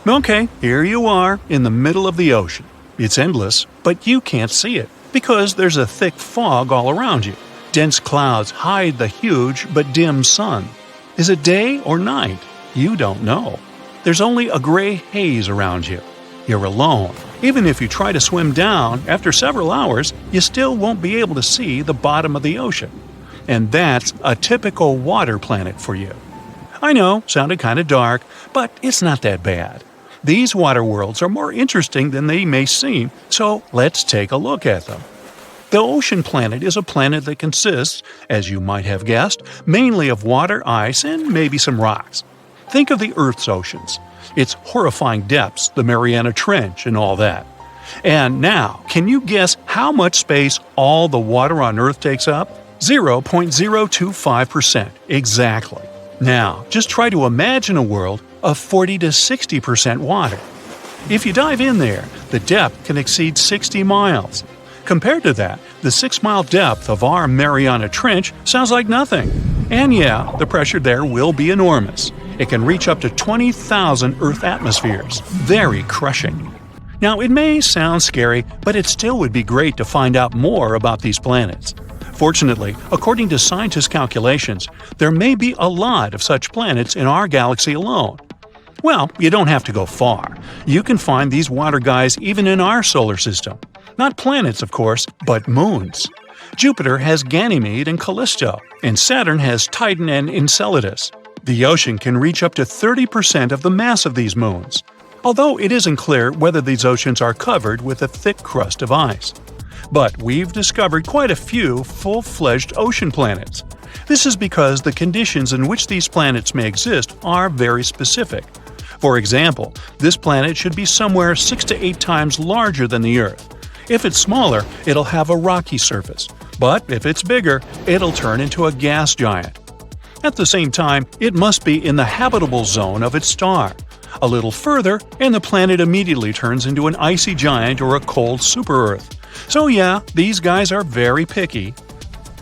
Okay, here you are, in the middle of the ocean. It's endless, but you can't see it, because there's a thick fog all around you. Dense clouds hide the huge but dim sun. Is it day or night? You don't know. There's only a gray haze around you. You're alone. Even if you try to swim down, after several hours, you still won't be able to see the bottom of the ocean. And that's a typical water planet for you. I know, sounded kind of dark, but it's not that bad. These water worlds are more interesting than they may seem, so let's take a look at them. The ocean planet is a planet that consists, as you might have guessed, mainly of water, ice, and maybe some rocks. Think of the Earth's oceans, its horrifying depths, the Mariana Trench, and all that. And now, can you guess how much space all the water on Earth takes up? 0.025%, exactly. Now, just try to imagine a world of 40 to 60% water. If you dive in there, the depth can exceed 60 miles. Compared to that, the 6-mile depth of our Mariana Trench sounds like nothing. And yeah, the pressure there will be enormous. It can reach up to 20,000 Earth atmospheres. Very crushing. Now, it may sound scary, but it still would be great to find out more about these planets. Fortunately, according to scientists' calculations, there may be a lot of such planets in our galaxy alone. Well, you don't have to go far. You can find these water guys even in our solar system. Not planets, of course, but moons. Jupiter has Ganymede and Callisto, and Saturn has Titan and Enceladus. The ocean can reach up to 30% of the mass of these moons, although it isn't clear whether these oceans are covered with a thick crust of ice. But we've discovered quite a few full-fledged ocean planets. This is because the conditions in which these planets may exist are very specific. For example, this planet should be somewhere 6 to 8 times larger than the Earth. If it's smaller, it'll have a rocky surface, but if it's bigger, it'll turn into a gas giant. At the same time, it must be in the habitable zone of its star. A little further, and the planet immediately turns into an icy giant or a cold super-Earth. So yeah, these guys are very picky.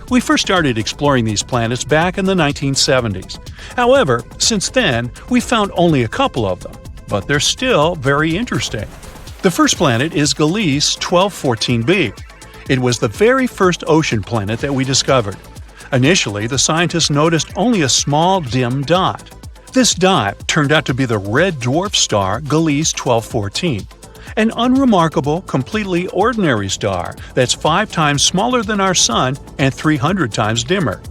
We first started exploring these planets back in the 1970s. However, since then, we've found only a couple of them, but they're still very interesting. The first planet is Gliese 1214b. It was the very first ocean planet that we discovered. Initially, the scientists noticed only a small dim dot. This dot turned out to be the red dwarf star Gliese 1214, an unremarkable, completely ordinary star that's 5 times smaller than our Sun and 300 times dimmer.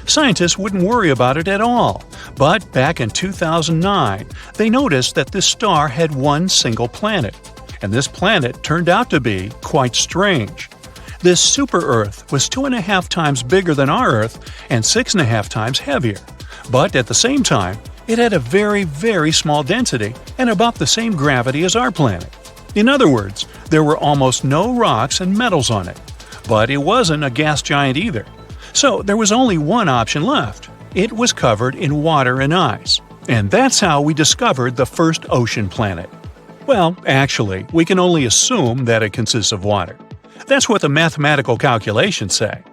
Scientists wouldn't worry about it at all, but back in 2009, they noticed that this star had one single planet, and this planet turned out to be quite strange. This super-Earth was 2.5 times bigger than our Earth and 6.5 times heavier, but at the same time, it had a very, very small density and about the same gravity as our planet. In other words, there were almost no rocks and metals on it, but it wasn't a gas giant either. So there was only one option left. It was covered in water and ice. And that's how we discovered the first ocean planet. Well, actually, we can only assume that it consists of water. That's what the mathematical calculations say.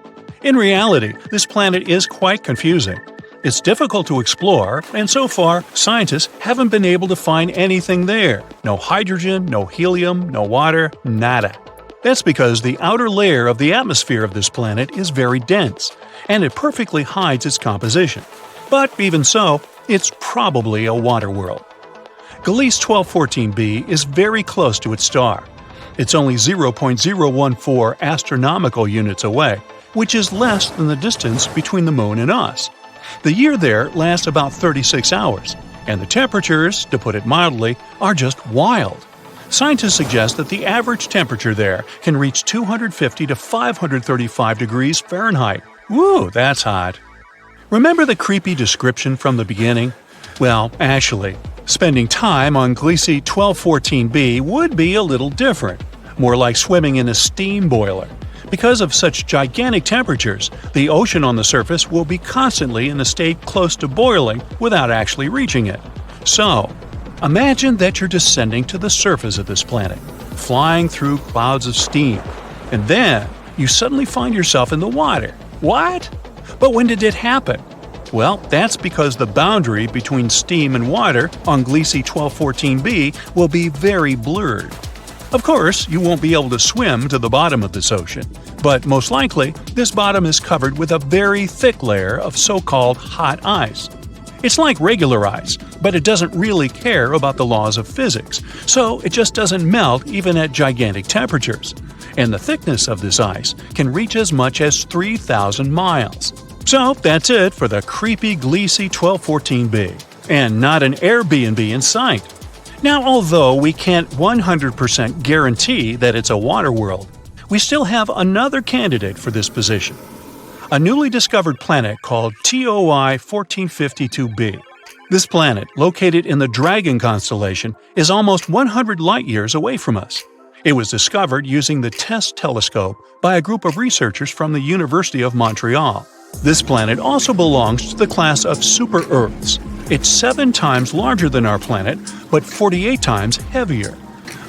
In reality, this planet is quite confusing. It's difficult to explore, and so far, scientists haven't been able to find anything there. No hydrogen, no helium, no water, nada. That's because the outer layer of the atmosphere of this planet is very dense, and it perfectly hides its composition. But even so, it's probably a water world. Gliese 1214b is very close to its star. It's only 0.014 astronomical units away, which is less than the distance between the Moon and us. The year there lasts about 36 hours, and the temperatures, to put it mildly, are just wild. Scientists suggest that the average temperature there can reach 250 to 535 degrees Fahrenheit. Woo, that's hot. Remember the creepy description from the beginning? Well, actually, spending time on Gliese 1214b would be a little different, more like swimming in a steam boiler. Because of such gigantic temperatures, the ocean on the surface will be constantly in a state close to boiling without actually reaching it. So, imagine that you're descending to the surface of this planet, flying through clouds of steam, and then you suddenly find yourself in the water. What? But when did it happen? Well, that's because the boundary between steam and water on Gliese 1214b will be very blurred. Of course, you won't be able to swim to the bottom of this ocean, but most likely, this bottom is covered with a very thick layer of so-called hot ice. It's like regular ice, but it doesn't really care about the laws of physics, so it just doesn't melt even at gigantic temperatures. And the thickness of this ice can reach as much as 3,000 miles. So that's it for the creepy Gliese 1214b, and not an Airbnb in sight. Now, although we can't 100% guarantee that it's a water world, we still have another candidate for this position. A newly discovered planet called TOI 1452b. This planet, located in the Dragon constellation, is almost 100 light-years away from us. It was discovered using the TESS telescope by a group of researchers from the University of Montreal. This planet also belongs to the class of super-Earths. It's 7 times larger than our planet, but 48 times heavier.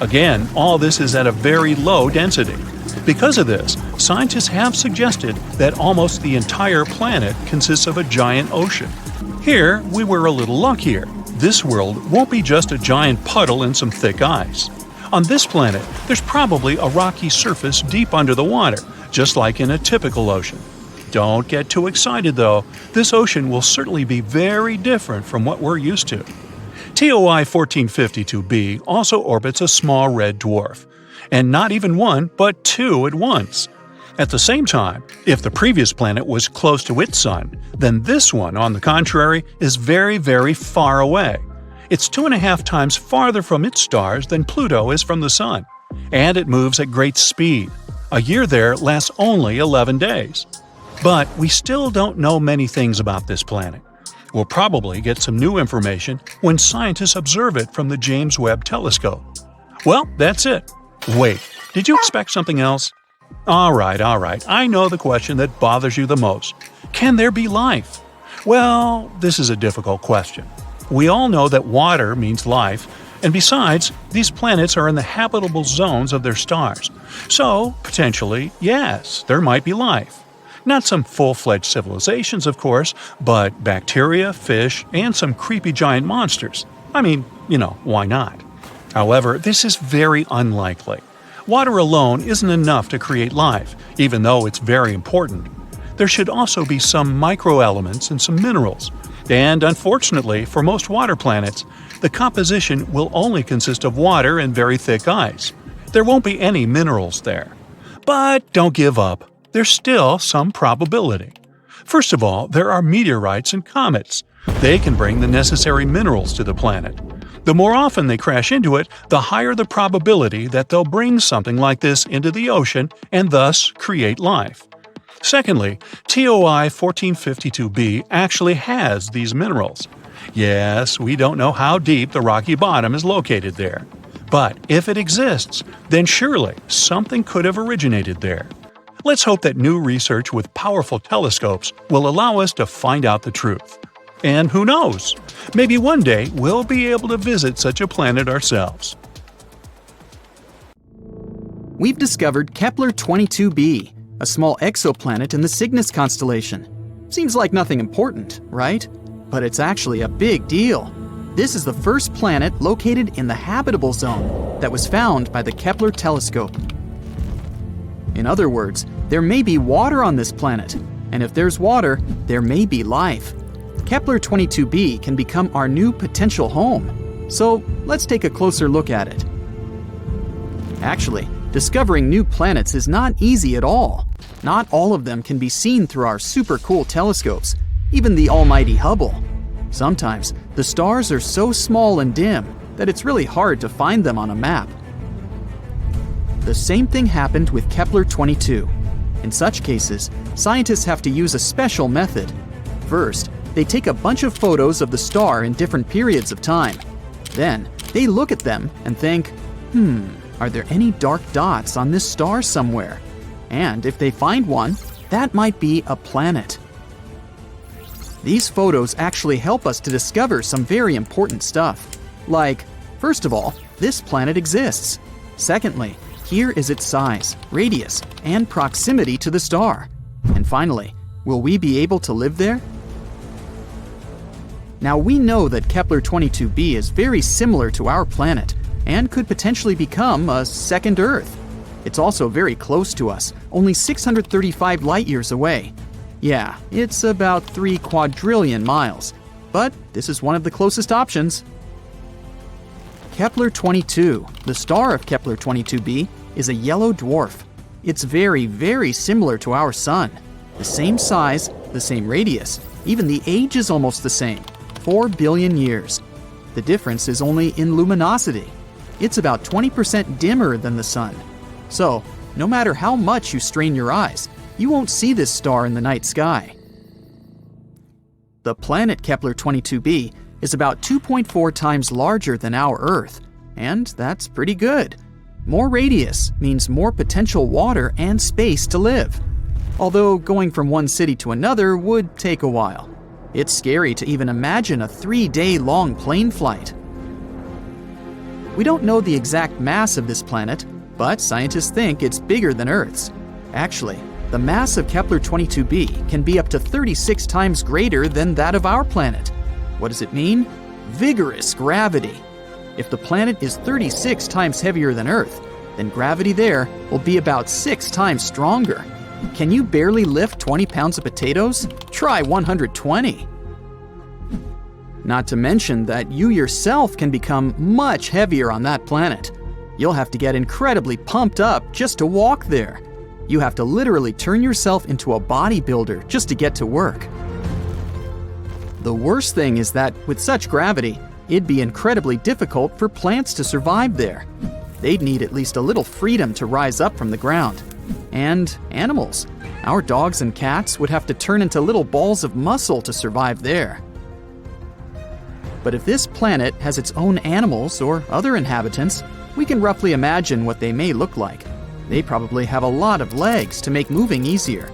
Again, all this is at a very low density. Because of this, scientists have suggested that almost the entire planet consists of a giant ocean. Here, we were a little luckier. This world won't be just a giant puddle in some thick ice. On this planet, there's probably a rocky surface deep under the water, just like in a typical ocean. Don't get too excited though, this ocean will certainly be very different from what we're used to. TOI 1452b also orbits a small red dwarf, and not even one, but 2 at once. At the same time, if the previous planet was close to its sun, then this one, on the contrary, is very, very far away. It's 2.5 times farther from its stars than Pluto is from the sun, and it moves at great speed. A year there lasts only 11 days. But we still don't know many things about this planet. We'll probably get some new information when scientists observe it from the James Webb Telescope. Well, that's it. Wait, Did you expect something else? All right. I know the question that bothers you the most. Can there be life? Well, this is a difficult question. We all know that water means life, and besides, these planets are in the habitable zones of their stars. So, potentially, yes, there might be life. Not some full-fledged civilizations, of course, but bacteria, fish, and some creepy giant monsters. I mean, why not? However, this is very unlikely. Water alone isn't enough to create life, even though it's very important. There should also be some microelements and some minerals. And unfortunately, for most water planets, the composition will only consist of water and very thick ice. There won't be any minerals there. But don't give up. There's still some probability. First of all, there are meteorites and comets. They can bring the necessary minerals to the planet. The more often they crash into it, the higher the probability that they'll bring something like this into the ocean and thus create life. Secondly, TOI 1452b actually has these minerals. Yes, we don't know how deep the rocky bottom is located there. But if it exists, then surely something could have originated there. Let's hope that new research with powerful telescopes will allow us to find out the truth. And who knows? Maybe one day we'll be able to visit such a planet ourselves. We've discovered Kepler-22b, a small exoplanet in the Cygnus constellation. Seems like nothing important, right? But it's actually a big deal. This is the first planet located in the habitable zone that was found by the Kepler telescope. In other words, there may be water on this planet, and if there's water, there may be life. Kepler-22b can become our new potential home. So let's take a closer look at it. Actually, discovering new planets is not easy at all. Not all of them can be seen through our super cool telescopes, even the almighty Hubble. Sometimes, the stars are so small and dim that it's really hard to find them on a map. The same thing happened with Kepler-22. In such cases, scientists have to use a special method. First, they take a bunch of photos of the star in different periods of time. Then, they look at them and think, are there any dark dots on this star somewhere? And if they find one, that might be a planet. These photos actually help us to discover some very important stuff. Like, first of all, this planet exists. Secondly, here is its size, radius, and proximity to the star. And finally, will we be able to live there? Now we know that Kepler-22b is very similar to our planet and could potentially become a second Earth. It's also very close to us, only 635 light-years away. Yeah, it's about 3 quadrillion miles, but this is one of the closest options. Kepler-22, the star of Kepler-22b, is a yellow dwarf. It's very, very similar to our Sun. The same size, the same radius, even the age is almost the same, 4 billion years. The difference is only in luminosity. It's about 20% dimmer than the Sun. So, no matter how much you strain your eyes, you won't see this star in the night sky. The planet Kepler-22b is about 2.4 times larger than our Earth, and that's pretty good. More radius means more potential water and space to live. Although going from one city to another would take a while. It's scary to even imagine a 3-day-long plane flight. We don't know the exact mass of this planet, but scientists think it's bigger than Earth's. Actually, the mass of Kepler-22b can be up to 36 times greater than that of our planet. What does it mean? Vigorous gravity. If the planet is 36 times heavier than Earth, then gravity there will be about 6 times stronger. Can you barely lift 20 pounds of potatoes? Try 120. Not to mention that you yourself can become much heavier on that planet. You'll have to get incredibly pumped up just to walk there. You have to literally turn yourself into a bodybuilder just to get to work. The worst thing is that with such gravity, it'd be incredibly difficult for plants to survive there. They'd need at least a little freedom to rise up from the ground. And animals. Our dogs and cats would have to turn into little balls of muscle to survive there. But if this planet has its own animals or other inhabitants, we can roughly imagine what they may look like. They probably have a lot of legs to make moving easier.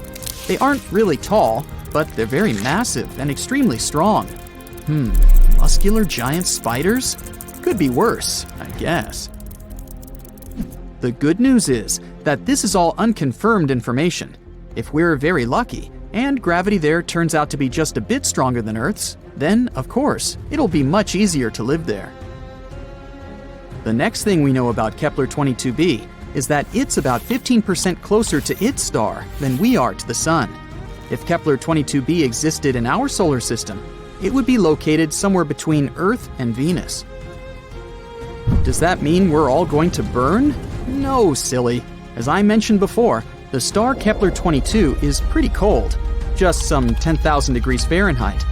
They aren't really tall, but they're very massive and extremely strong. Muscular giant spiders? Could be worse, I guess. The good news is that this is all unconfirmed information. If we're very lucky, and gravity there turns out to be just a bit stronger than Earth's, then, of course, it'll be much easier to live there. The next thing we know about Kepler-22b is that it's about 15% closer to its star than we are to the Sun. If Kepler-22b existed in our solar system, it would be located somewhere between Earth and Venus. Does that mean we're all going to burn? No, silly. As I mentioned before, the star Kepler-22 is pretty cold, just some 10,000 degrees Fahrenheit.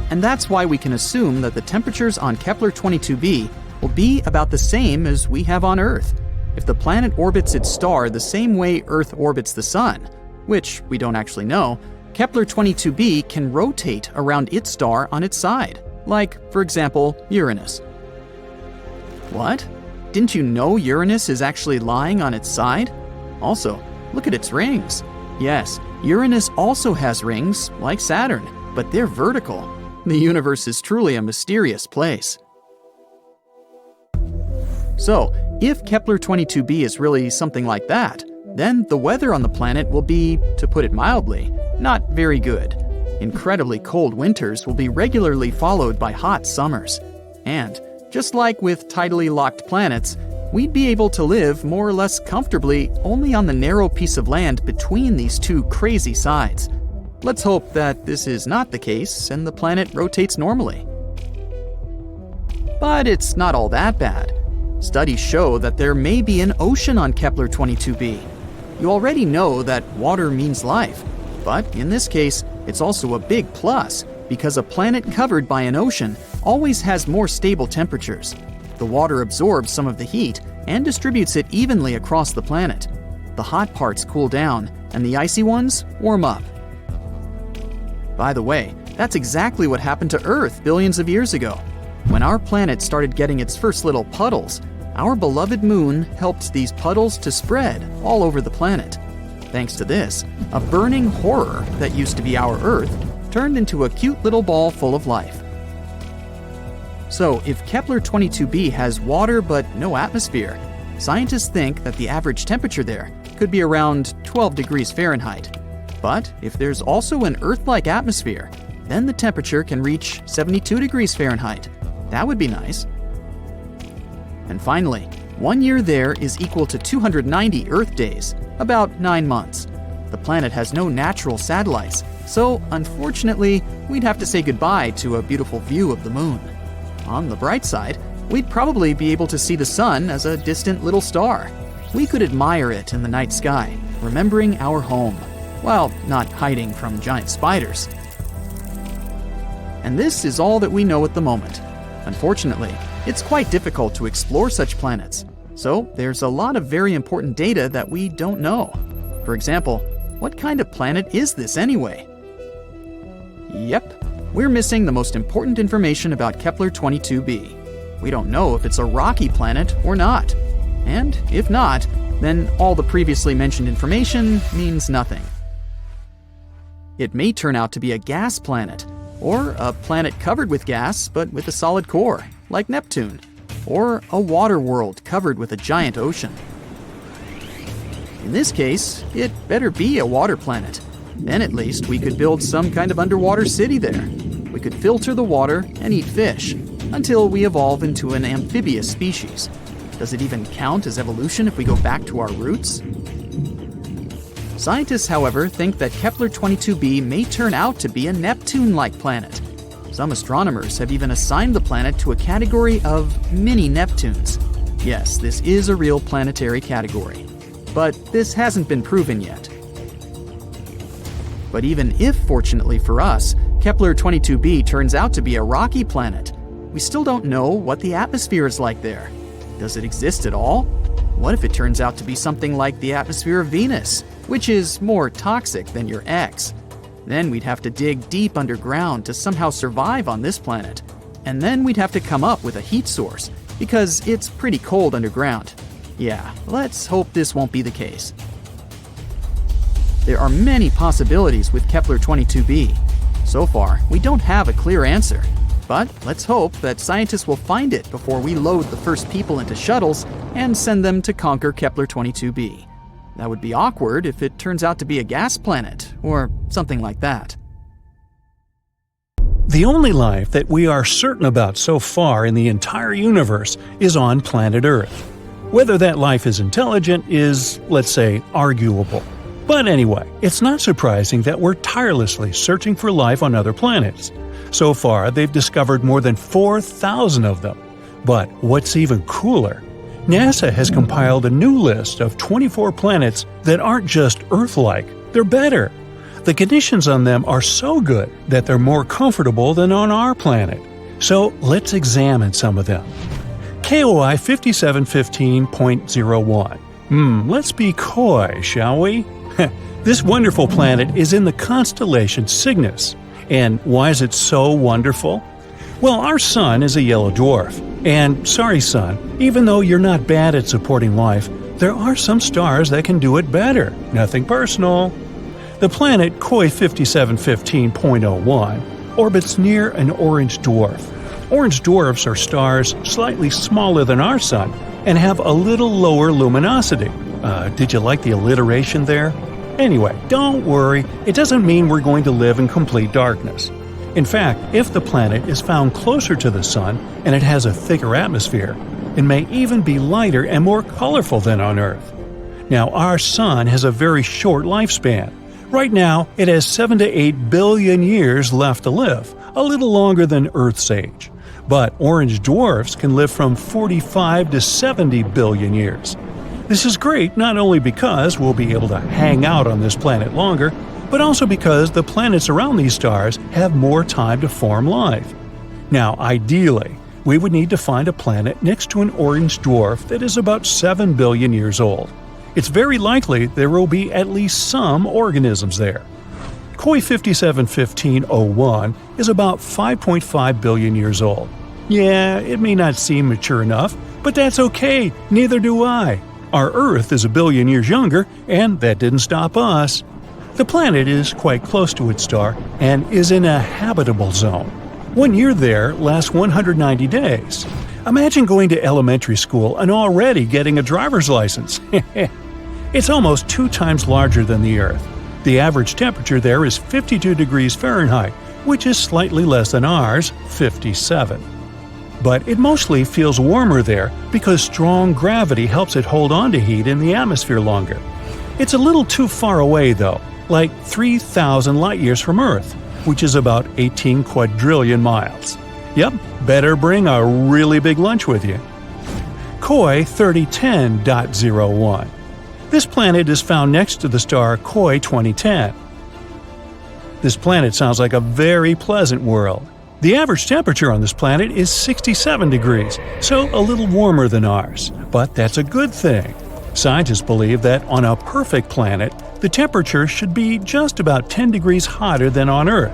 And that's why we can assume that the temperatures on Kepler-22b will be about the same as we have on Earth. If the planet orbits its star the same way Earth orbits the Sun, which we don't actually know, Kepler-22b can rotate around its star on its side, like, for example, Uranus. What? Didn't you know Uranus is actually lying on its side? Also, look at its rings. Yes, Uranus also has rings, like Saturn, but they're vertical. The universe is truly a mysterious place. So, if Kepler-22b is really something like that, then the weather on the planet will be, to put it mildly, not very good. Incredibly cold winters will be regularly followed by hot summers. And, just like with tidally locked planets, we'd be able to live more or less comfortably only on the narrow piece of land between these two crazy sides. Let's hope that this is not the case and the planet rotates normally. But it's not all that bad. Studies show that there may be an ocean on Kepler-22b. You already know that water means life, but in this case, it's also a big plus because a planet covered by an ocean always has more stable temperatures. The water absorbs some of the heat and distributes it evenly across the planet. The hot parts cool down, and the icy ones warm up. By the way, that's exactly what happened to Earth billions of years ago. When our planet started getting its first little puddles, our beloved moon helped these puddles to spread all over the planet. Thanks to this, a burning horror that used to be our Earth turned into a cute little ball full of life. So, if Kepler-22b has water but no atmosphere, scientists think that the average temperature there could be around 12 degrees Fahrenheit. But if there's also an Earth-like atmosphere, then the temperature can reach 72 degrees Fahrenheit. That would be nice. And finally, 1 year there is equal to 290 Earth days, about 9 months. The planet has no natural satellites, so unfortunately, we'd have to say goodbye to a beautiful view of the moon. On the bright side, we'd probably be able to see the sun as a distant little star. We could admire it in the night sky, remembering our home, while not hiding from giant spiders. And this is all that we know at the moment. Unfortunately, it's quite difficult to explore such planets, so there's a lot of very important data that we don't know. For example, what kind of planet is this anyway? Yep, we're missing the most important information about Kepler-22b. We don't know if it's a rocky planet or not. And if not, then all the previously mentioned information means nothing. It may turn out to be a gas planet, or a planet covered with gas but with a solid core, like Neptune, or a water world covered with a giant ocean. In this case, it better be a water planet. Then at least we could build some kind of underwater city there. We could filter the water and eat fish, until we evolve into an amphibious species. Does it even count as evolution if we go back to our roots? Scientists, however, think that Kepler-22b may turn out to be a Neptune-like planet. Some astronomers have even assigned the planet to a category of mini-Neptunes. Yes, this is a real planetary category. But this hasn't been proven yet. But even if, fortunately for us, Kepler-22b turns out to be a rocky planet, we still don't know what the atmosphere is like there. Does it exist at all? What if it turns out to be something like the atmosphere of Venus, which is more toxic than your ex? Then we'd have to dig deep underground to somehow survive on this planet. And then we'd have to come up with a heat source, because it's pretty cold underground. Yeah, let's hope this won't be the case. There are many possibilities with Kepler-22b. So far, we don't have a clear answer. But let's hope that scientists will find it before we load the first people into shuttles and send them to conquer Kepler-22b. That would be awkward if it turns out to be a gas planet, or something like that. The only life that we are certain about so far in the entire universe is on planet Earth. Whether that life is intelligent is, let's say, arguable. But anyway, it's not surprising that we're tirelessly searching for life on other planets. So far, they've discovered more than 4,000 of them. But what's even cooler? NASA has compiled a new list of 24 planets that aren't just Earth-like, they're better. The conditions on them are so good that they're more comfortable than on our planet. So let's examine some of them. KOI 5715.01. Let's be coy, shall we? This wonderful planet is in the constellation Cygnus. And why is it so wonderful? Well, our sun is a yellow dwarf. And sorry, sun, even though you're not bad at supporting life, there are some stars that can do it better. Nothing personal. The planet KOI 5715.01 orbits near an orange dwarf. Orange dwarfs are stars slightly smaller than our sun and have a little lower luminosity. Did you like the alliteration there? Anyway, don't worry, it doesn't mean we're going to live in complete darkness. In fact, if the planet is found closer to the sun and it has a thicker atmosphere, it may even be lighter and more colorful than on Earth. Now, our sun has a very short lifespan. Right now, it has 7 to 8 billion years left to live, a little longer than Earth's age. But orange dwarfs can live from 45 to 70 billion years. This is great not only because we'll be able to hang out on this planet longer, but also because the planets around these stars have more time to form life. Now, ideally, we would need to find a planet next to an orange dwarf that is about 7 billion years old. It's very likely there will be at least some organisms there. KOI 5715.01 is about 5.5 billion years old. Yeah, it may not seem mature enough, but that's okay, neither do I. Our Earth is a billion years younger, and that didn't stop us. The planet is quite close to its star and is in a habitable zone. 1 year there lasts 190 days. Imagine going to elementary school and already getting a driver's license. It's almost 2 times larger than the Earth. The average temperature there is 52 degrees Fahrenheit, which is slightly less than ours, 57. But it mostly feels warmer there because strong gravity helps it hold on to heat in the atmosphere longer. It's a little too far away though, like 3,000 light-years from Earth, which is about 18 quadrillion miles. Yep, better bring a really big lunch with you. KOI 3010.01. This planet is found next to the star KOI 2010. This planet sounds like a very pleasant world. The average temperature on this planet is 67 degrees, so a little warmer than ours. But that's a good thing. Scientists believe that on a perfect planet, the temperature should be just about 10 degrees hotter than on Earth.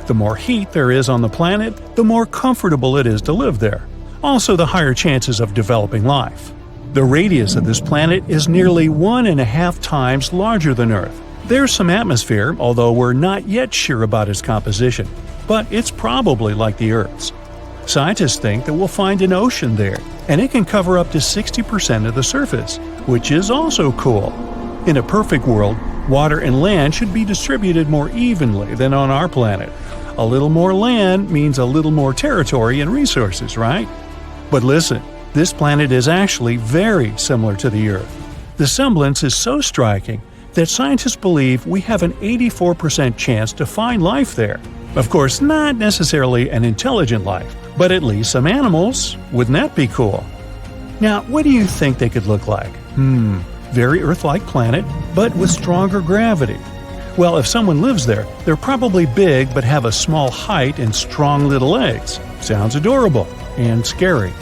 The more heat there is on the planet, the more comfortable it is to live there. Also, the higher chances of developing life. The radius of this planet is nearly 1.5 times larger than Earth. There's some atmosphere, although we're not yet sure about its composition. But it's probably like the Earth's. Scientists think that we'll find an ocean there, and it can cover up to 60% of the surface, which is also cool. In a perfect world, water and land should be distributed more evenly than on our planet. A little more land means a little more territory and resources, right? But listen, this planet is actually very similar to the Earth. The semblance is so striking that scientists believe we have an 84% chance to find life there. Of course, not necessarily an intelligent life, but at least some animals. Wouldn't that be cool? Now, what do you think they could look like? Very Earth-like planet, but with stronger gravity. Well, if someone lives there, they're probably big but have a small height and strong little legs. Sounds adorable and scary.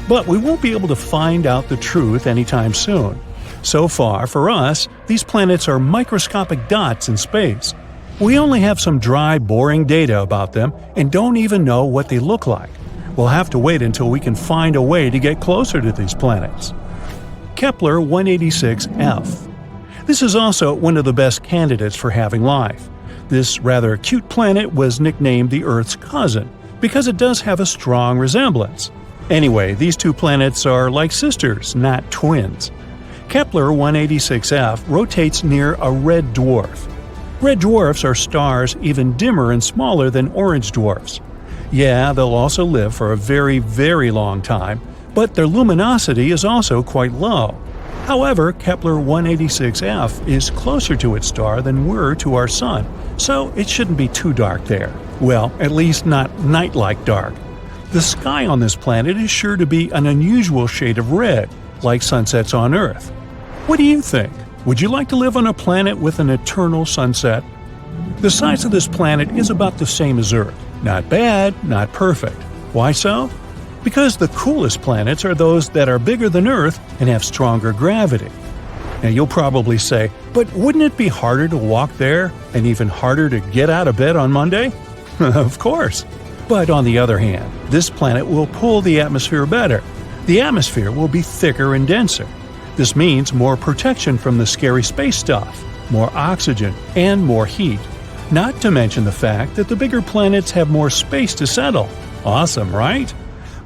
But we won't be able to find out the truth anytime soon. So far, for us, these planets are microscopic dots in space. We only have some dry, boring data about them and don't even know what they look like. We'll have to wait until we can find a way to get closer to these planets. Kepler 186f. This is also one of the best candidates for having life. This rather cute planet was nicknamed the Earth's cousin because it does have a strong resemblance. Anyway, these two planets are like sisters, not twins. Kepler 186f rotates near a red dwarf. Red dwarfs are stars even dimmer and smaller than orange dwarfs. Yeah, they'll also live for a very, very long time, but their luminosity is also quite low. However, Kepler 186f is closer to its star than we're to our Sun, so it shouldn't be too dark there. Well, at least not night-like dark. The sky on this planet is sure to be an unusual shade of red, like sunsets on Earth. What do you think? Would you like to live on a planet with an eternal sunset? The size of this planet is about the same as Earth. Not bad, not perfect. Why so? Because the coolest planets are those that are bigger than Earth and have stronger gravity. Now you'll probably say, but wouldn't it be harder to walk there and even harder to get out of bed on Monday? Of course. But on the other hand, this planet will pull the atmosphere better. The atmosphere will be thicker and denser. This means more protection from the scary space stuff, more oxygen, and more heat. Not to mention the fact that the bigger planets have more space to settle. Awesome, right?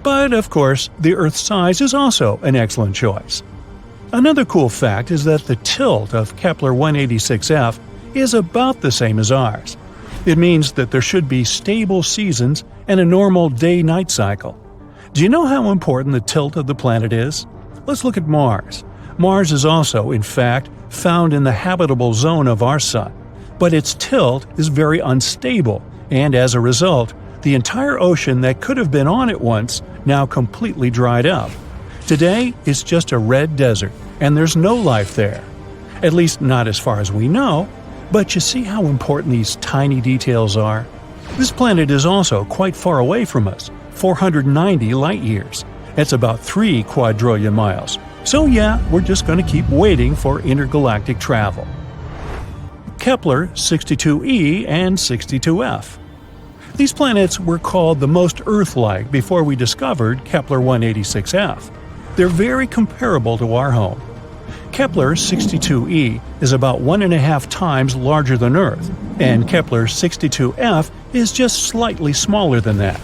But of course, the Earth's size is also an excellent choice. Another cool fact is that the tilt of Kepler 186f is about the same as ours. It means that there should be stable seasons and a normal day-night cycle. Do you know how important the tilt of the planet is? Let's look at Mars. Mars is also, in fact, found in the habitable zone of our Sun, but its tilt is very unstable, and as a result, the entire ocean that could have been on it once now completely dried up. Today, it's just a red desert, and there's no life there. At least not as far as we know, but you see how important these tiny details are? This planet is also quite far away from us, 490 light-years. That's about 3 quadrillion miles. So yeah, we're just going to keep waiting for intergalactic travel. Kepler 62e and 62f. These planets were called the most Earth-like before we discovered Kepler 186f. They're very comparable to our home. Kepler 62e is about 1.5 times larger than Earth, and Kepler 62f is just slightly smaller than that.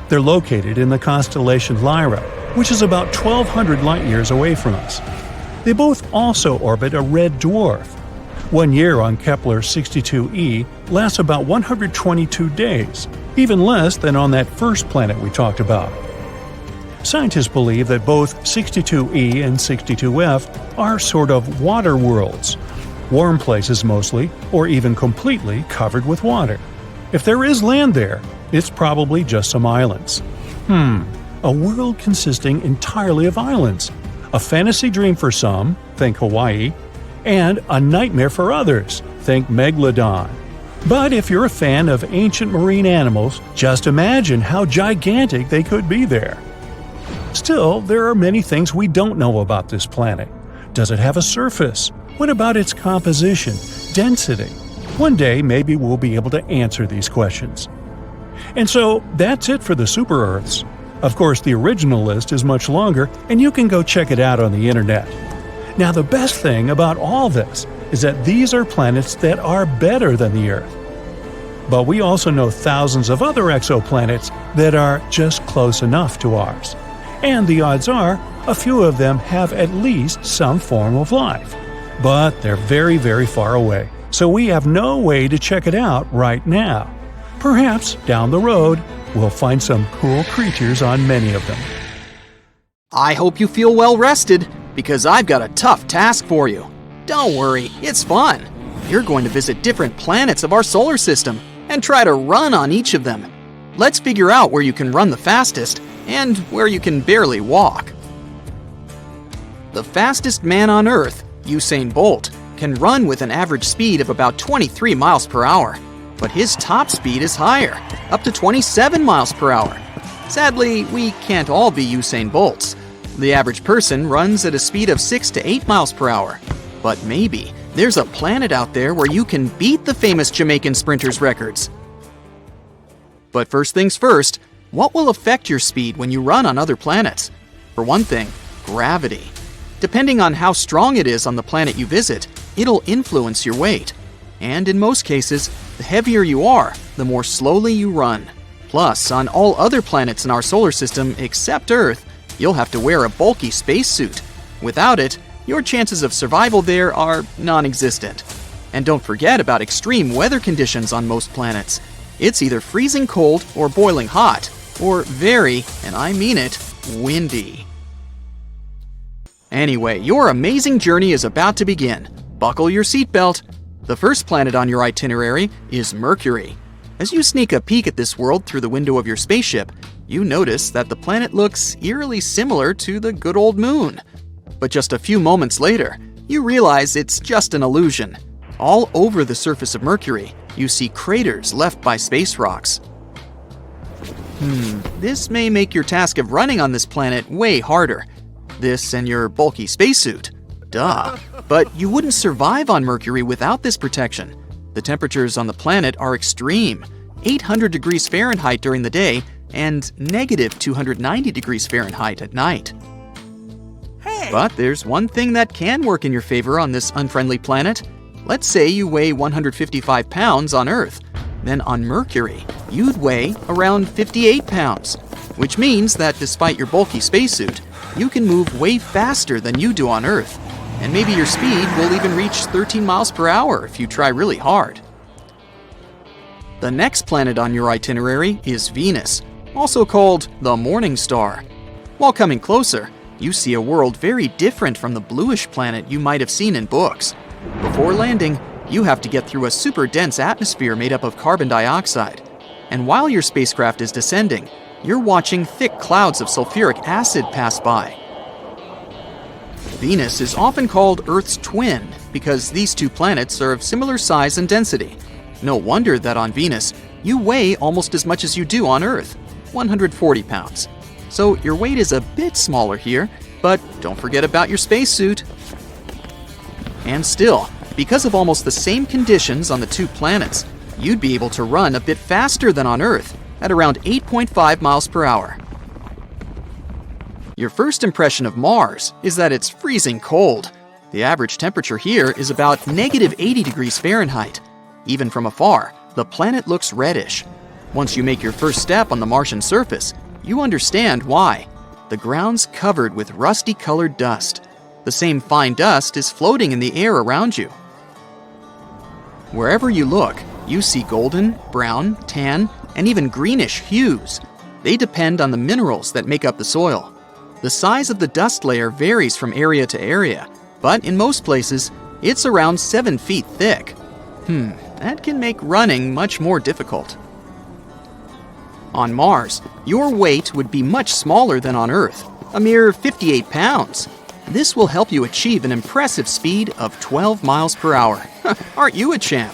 They're located in the constellation Lyra, which is about 1,200 light-years away from us. They both also orbit a red dwarf. 1 year on Kepler 62e lasts about 122 days, even less than on that first planet we talked about. Scientists believe that both 62e and 62f are sort of water worlds, warm places mostly, or even completely covered with water. If there is land there, it's probably just some islands. A world consisting entirely of islands. A fantasy dream for some, think Hawaii, and a nightmare for others, think Megalodon. But if you're a fan of ancient marine animals, just imagine how gigantic they could be there. Still, there are many things we don't know about this planet. Does it have a surface? What about its composition, density? One day, maybe we'll be able to answer these questions. And so, that's it for the super Earths. Of course, the original list is much longer, and you can go check it out on the internet. Now, the best thing about all this is that these are planets that are better than the Earth. But we also know thousands of other exoplanets that are just close enough to ours. And the odds are, a few of them have at least some form of life. But they're very, very far away, so we have no way to check it out right now. Perhaps, down the road, we'll find some cool creatures on many of them. I hope you feel well rested, because I've got a tough task for you. Don't worry, it's fun. You're going to visit different planets of our solar system and try to run on each of them. Let's figure out where you can run the fastest and where you can barely walk. The fastest man on Earth, Usain Bolt, can run with an average speed of about 23 miles per hour. But his top speed is higher, up to 27 miles per hour. Sadly, we can't all be Usain Bolts. The average person runs at a speed of 6 to 8 miles per hour. But maybe there's a planet out there where you can beat the famous Jamaican sprinters' records. But first things first, what will affect your speed when you run on other planets? For one thing, gravity. Depending on how strong it is on the planet you visit, it'll influence your weight. And in most cases, the heavier you are, the more slowly you run. Plus, on all other planets in our solar system except Earth, you'll have to wear a bulky spacesuit. Without it, your chances of survival there are non-existent. And don't forget about extreme weather conditions on most planets. It's either freezing cold or boiling hot, or very, and I mean it, windy. Anyway, your amazing journey is about to begin. Buckle your seatbelt. The first planet on your itinerary is Mercury. As you sneak a peek at this world through the window of your spaceship, you notice that the planet looks eerily similar to the good old moon. But just a few moments later, you realize it's just an illusion. All over the surface of Mercury, you see craters left by space rocks. This may make your task of running on this planet way harder. This and your bulky spacesuit. Duh. But you wouldn't survive on Mercury without this protection. The temperatures on the planet are extreme, 800 degrees Fahrenheit during the day and negative 290 degrees Fahrenheit at night. But there's one thing that can work in your favor on this unfriendly planet. Let's say you weigh 155 pounds on Earth. Then on Mercury, you'd weigh around 58 pounds, which means that despite your bulky spacesuit, you can move way faster than you do on Earth. And maybe your speed will even reach 13 miles per hour if you try really hard. The next planet on your itinerary is Venus, also called the Morning Star. While coming closer, you see a world very different from the bluish planet you might have seen in books. Before landing, you have to get through a super dense atmosphere made up of carbon dioxide. And while your spacecraft is descending, you're watching thick clouds of sulfuric acid pass by. Venus is often called Earth's twin because these two planets are of similar size and density. No wonder that on Venus, you weigh almost as much as you do on Earth, 140 pounds. So your weight is a bit smaller here, but don't forget about your spacesuit. And still, because of almost the same conditions on the two planets, you'd be able to run a bit faster than on Earth, at around 8.5 miles per hour. Your first impression of Mars is that it's freezing cold. The average temperature here is about negative 80 degrees Fahrenheit. Even from afar, the planet looks reddish. Once you make your first step on the Martian surface, you understand why. The ground's covered with rusty-colored dust. The same fine dust is floating in the air around you. Wherever you look, you see golden, brown, tan, and even greenish hues. They depend on the minerals that make up the soil. The size of the dust layer varies from area to area, but in most places, it's around 7 feet thick. That can make running much more difficult. On Mars, your weight would be much smaller than on Earth, a mere 58 pounds. This will help you achieve an impressive speed of 12 miles per hour. Aren't you a champ?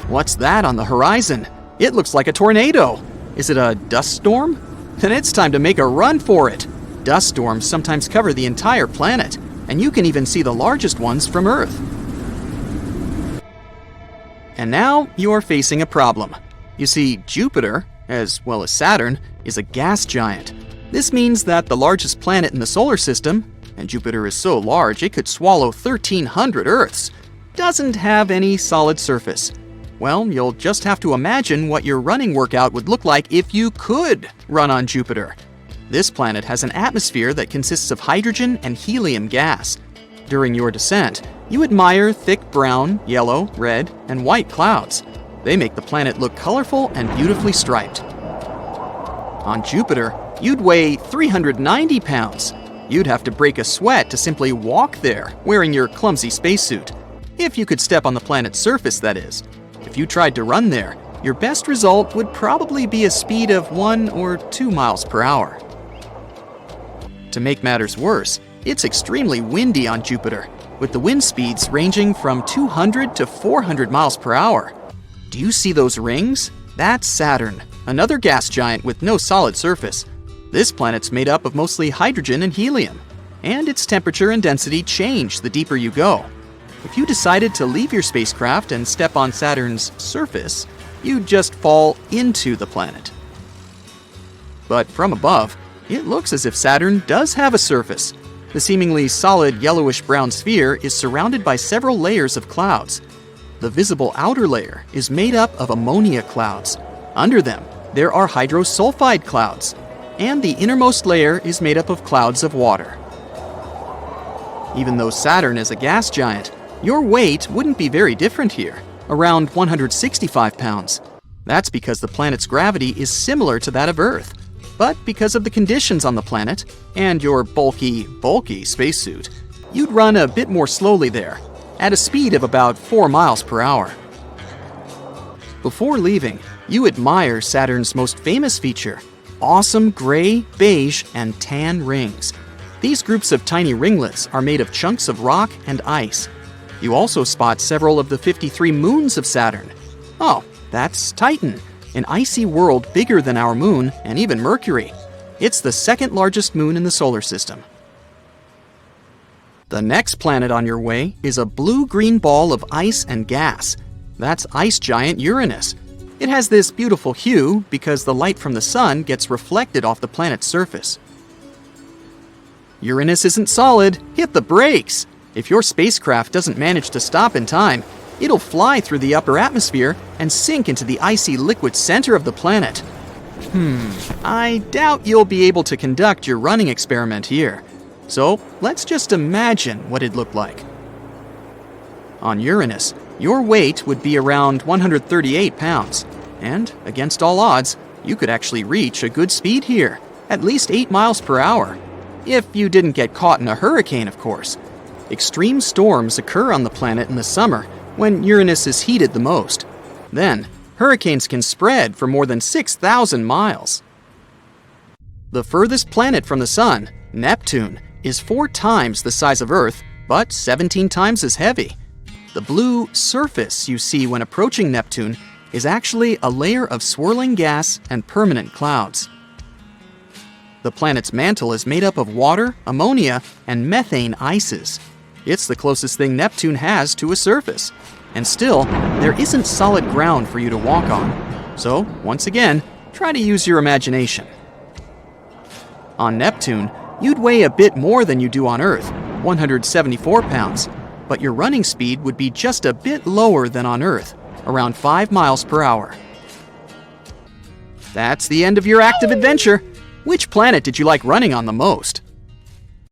What's that on the horizon? It looks like a tornado. Is it a dust storm? Then it's time to make a run for it. Dust storms sometimes cover the entire planet, and you can even see the largest ones from Earth. And now you're facing a problem. You see, Jupiter, as well as Saturn, is a gas giant. This means that the largest planet in the solar system, and Jupiter is so large it could swallow 1,300 Earths, doesn't have any solid surface. Well, you'll just have to imagine what your running workout would look like if you could run on Jupiter. This planet has an atmosphere that consists of hydrogen and helium gas. During your descent, you admire thick brown, yellow, red, and white clouds. They make the planet look colorful and beautifully striped. On Jupiter, you'd weigh 390 pounds. You'd have to break a sweat to simply walk there, wearing your clumsy spacesuit. If you could step on the planet's surface, that is. If you tried to run there, your best result would probably be a speed of 1 or 2 miles per hour. To make matters worse, it's extremely windy on Jupiter, with the wind speeds ranging from 200 to 400 miles per hour. Do you see those rings? That's Saturn, another gas giant with no solid surface. This planet's made up of mostly hydrogen and helium, and its temperature and density change the deeper you go. If you decided to leave your spacecraft and step on Saturn's surface, you'd just fall into the planet. But from above, it looks as if Saturn does have a surface. The seemingly solid yellowish-brown sphere is surrounded by several layers of clouds. The visible outer layer is made up of ammonia clouds. Under them, there are hydrosulfide clouds, and the innermost layer is made up of clouds of water. Even though Saturn is a gas giant, your weight wouldn't be very different here, around 165 pounds. That's because the planet's gravity is similar to that of Earth. But because of the conditions on the planet, and your bulky spacesuit, you'd run a bit more slowly there, at a speed of about 4 miles per hour. Before leaving, you admire Saturn's most famous feature, awesome gray, beige, and tan rings. These groups of tiny ringlets are made of chunks of rock and ice. You also spot several of the 53 moons of Saturn. Oh, that's Titan, an icy world bigger than our moon and even Mercury. It's the second largest moon in the solar system. The next planet on your way is a blue-green ball of ice and gas. That's ice giant Uranus. It has this beautiful hue because the light from the sun gets reflected off the planet's surface. Uranus isn't solid. Hit the brakes! If your spacecraft doesn't manage to stop in time, it'll fly through the upper atmosphere and sink into the icy liquid center of the planet. I doubt you'll be able to conduct your running experiment here. So let's just imagine what it'd look like. On Uranus, your weight would be around 138 pounds, and against all odds, you could actually reach a good speed here, at least 8 miles per hour. If you didn't get caught in a hurricane, of course. Extreme storms occur on the planet in the summer, when Uranus is heated the most. Then, hurricanes can spread for more than 6,000 miles. The furthest planet from the Sun, Neptune, is 4 times the size of Earth, but 17 times as heavy. The blue surface you see when approaching Neptune is actually a layer of swirling gas and permanent clouds. The planet's mantle is made up of water, ammonia, and methane ices. It's the closest thing Neptune has to a surface. And still, there isn't solid ground for you to walk on. So, once again, try to use your imagination. On Neptune, you'd weigh a bit more than you do on Earth, 174 pounds, but your running speed would be just a bit lower than on Earth, around 5 miles per hour. That's the end of your active adventure. Which planet did you like running on the most?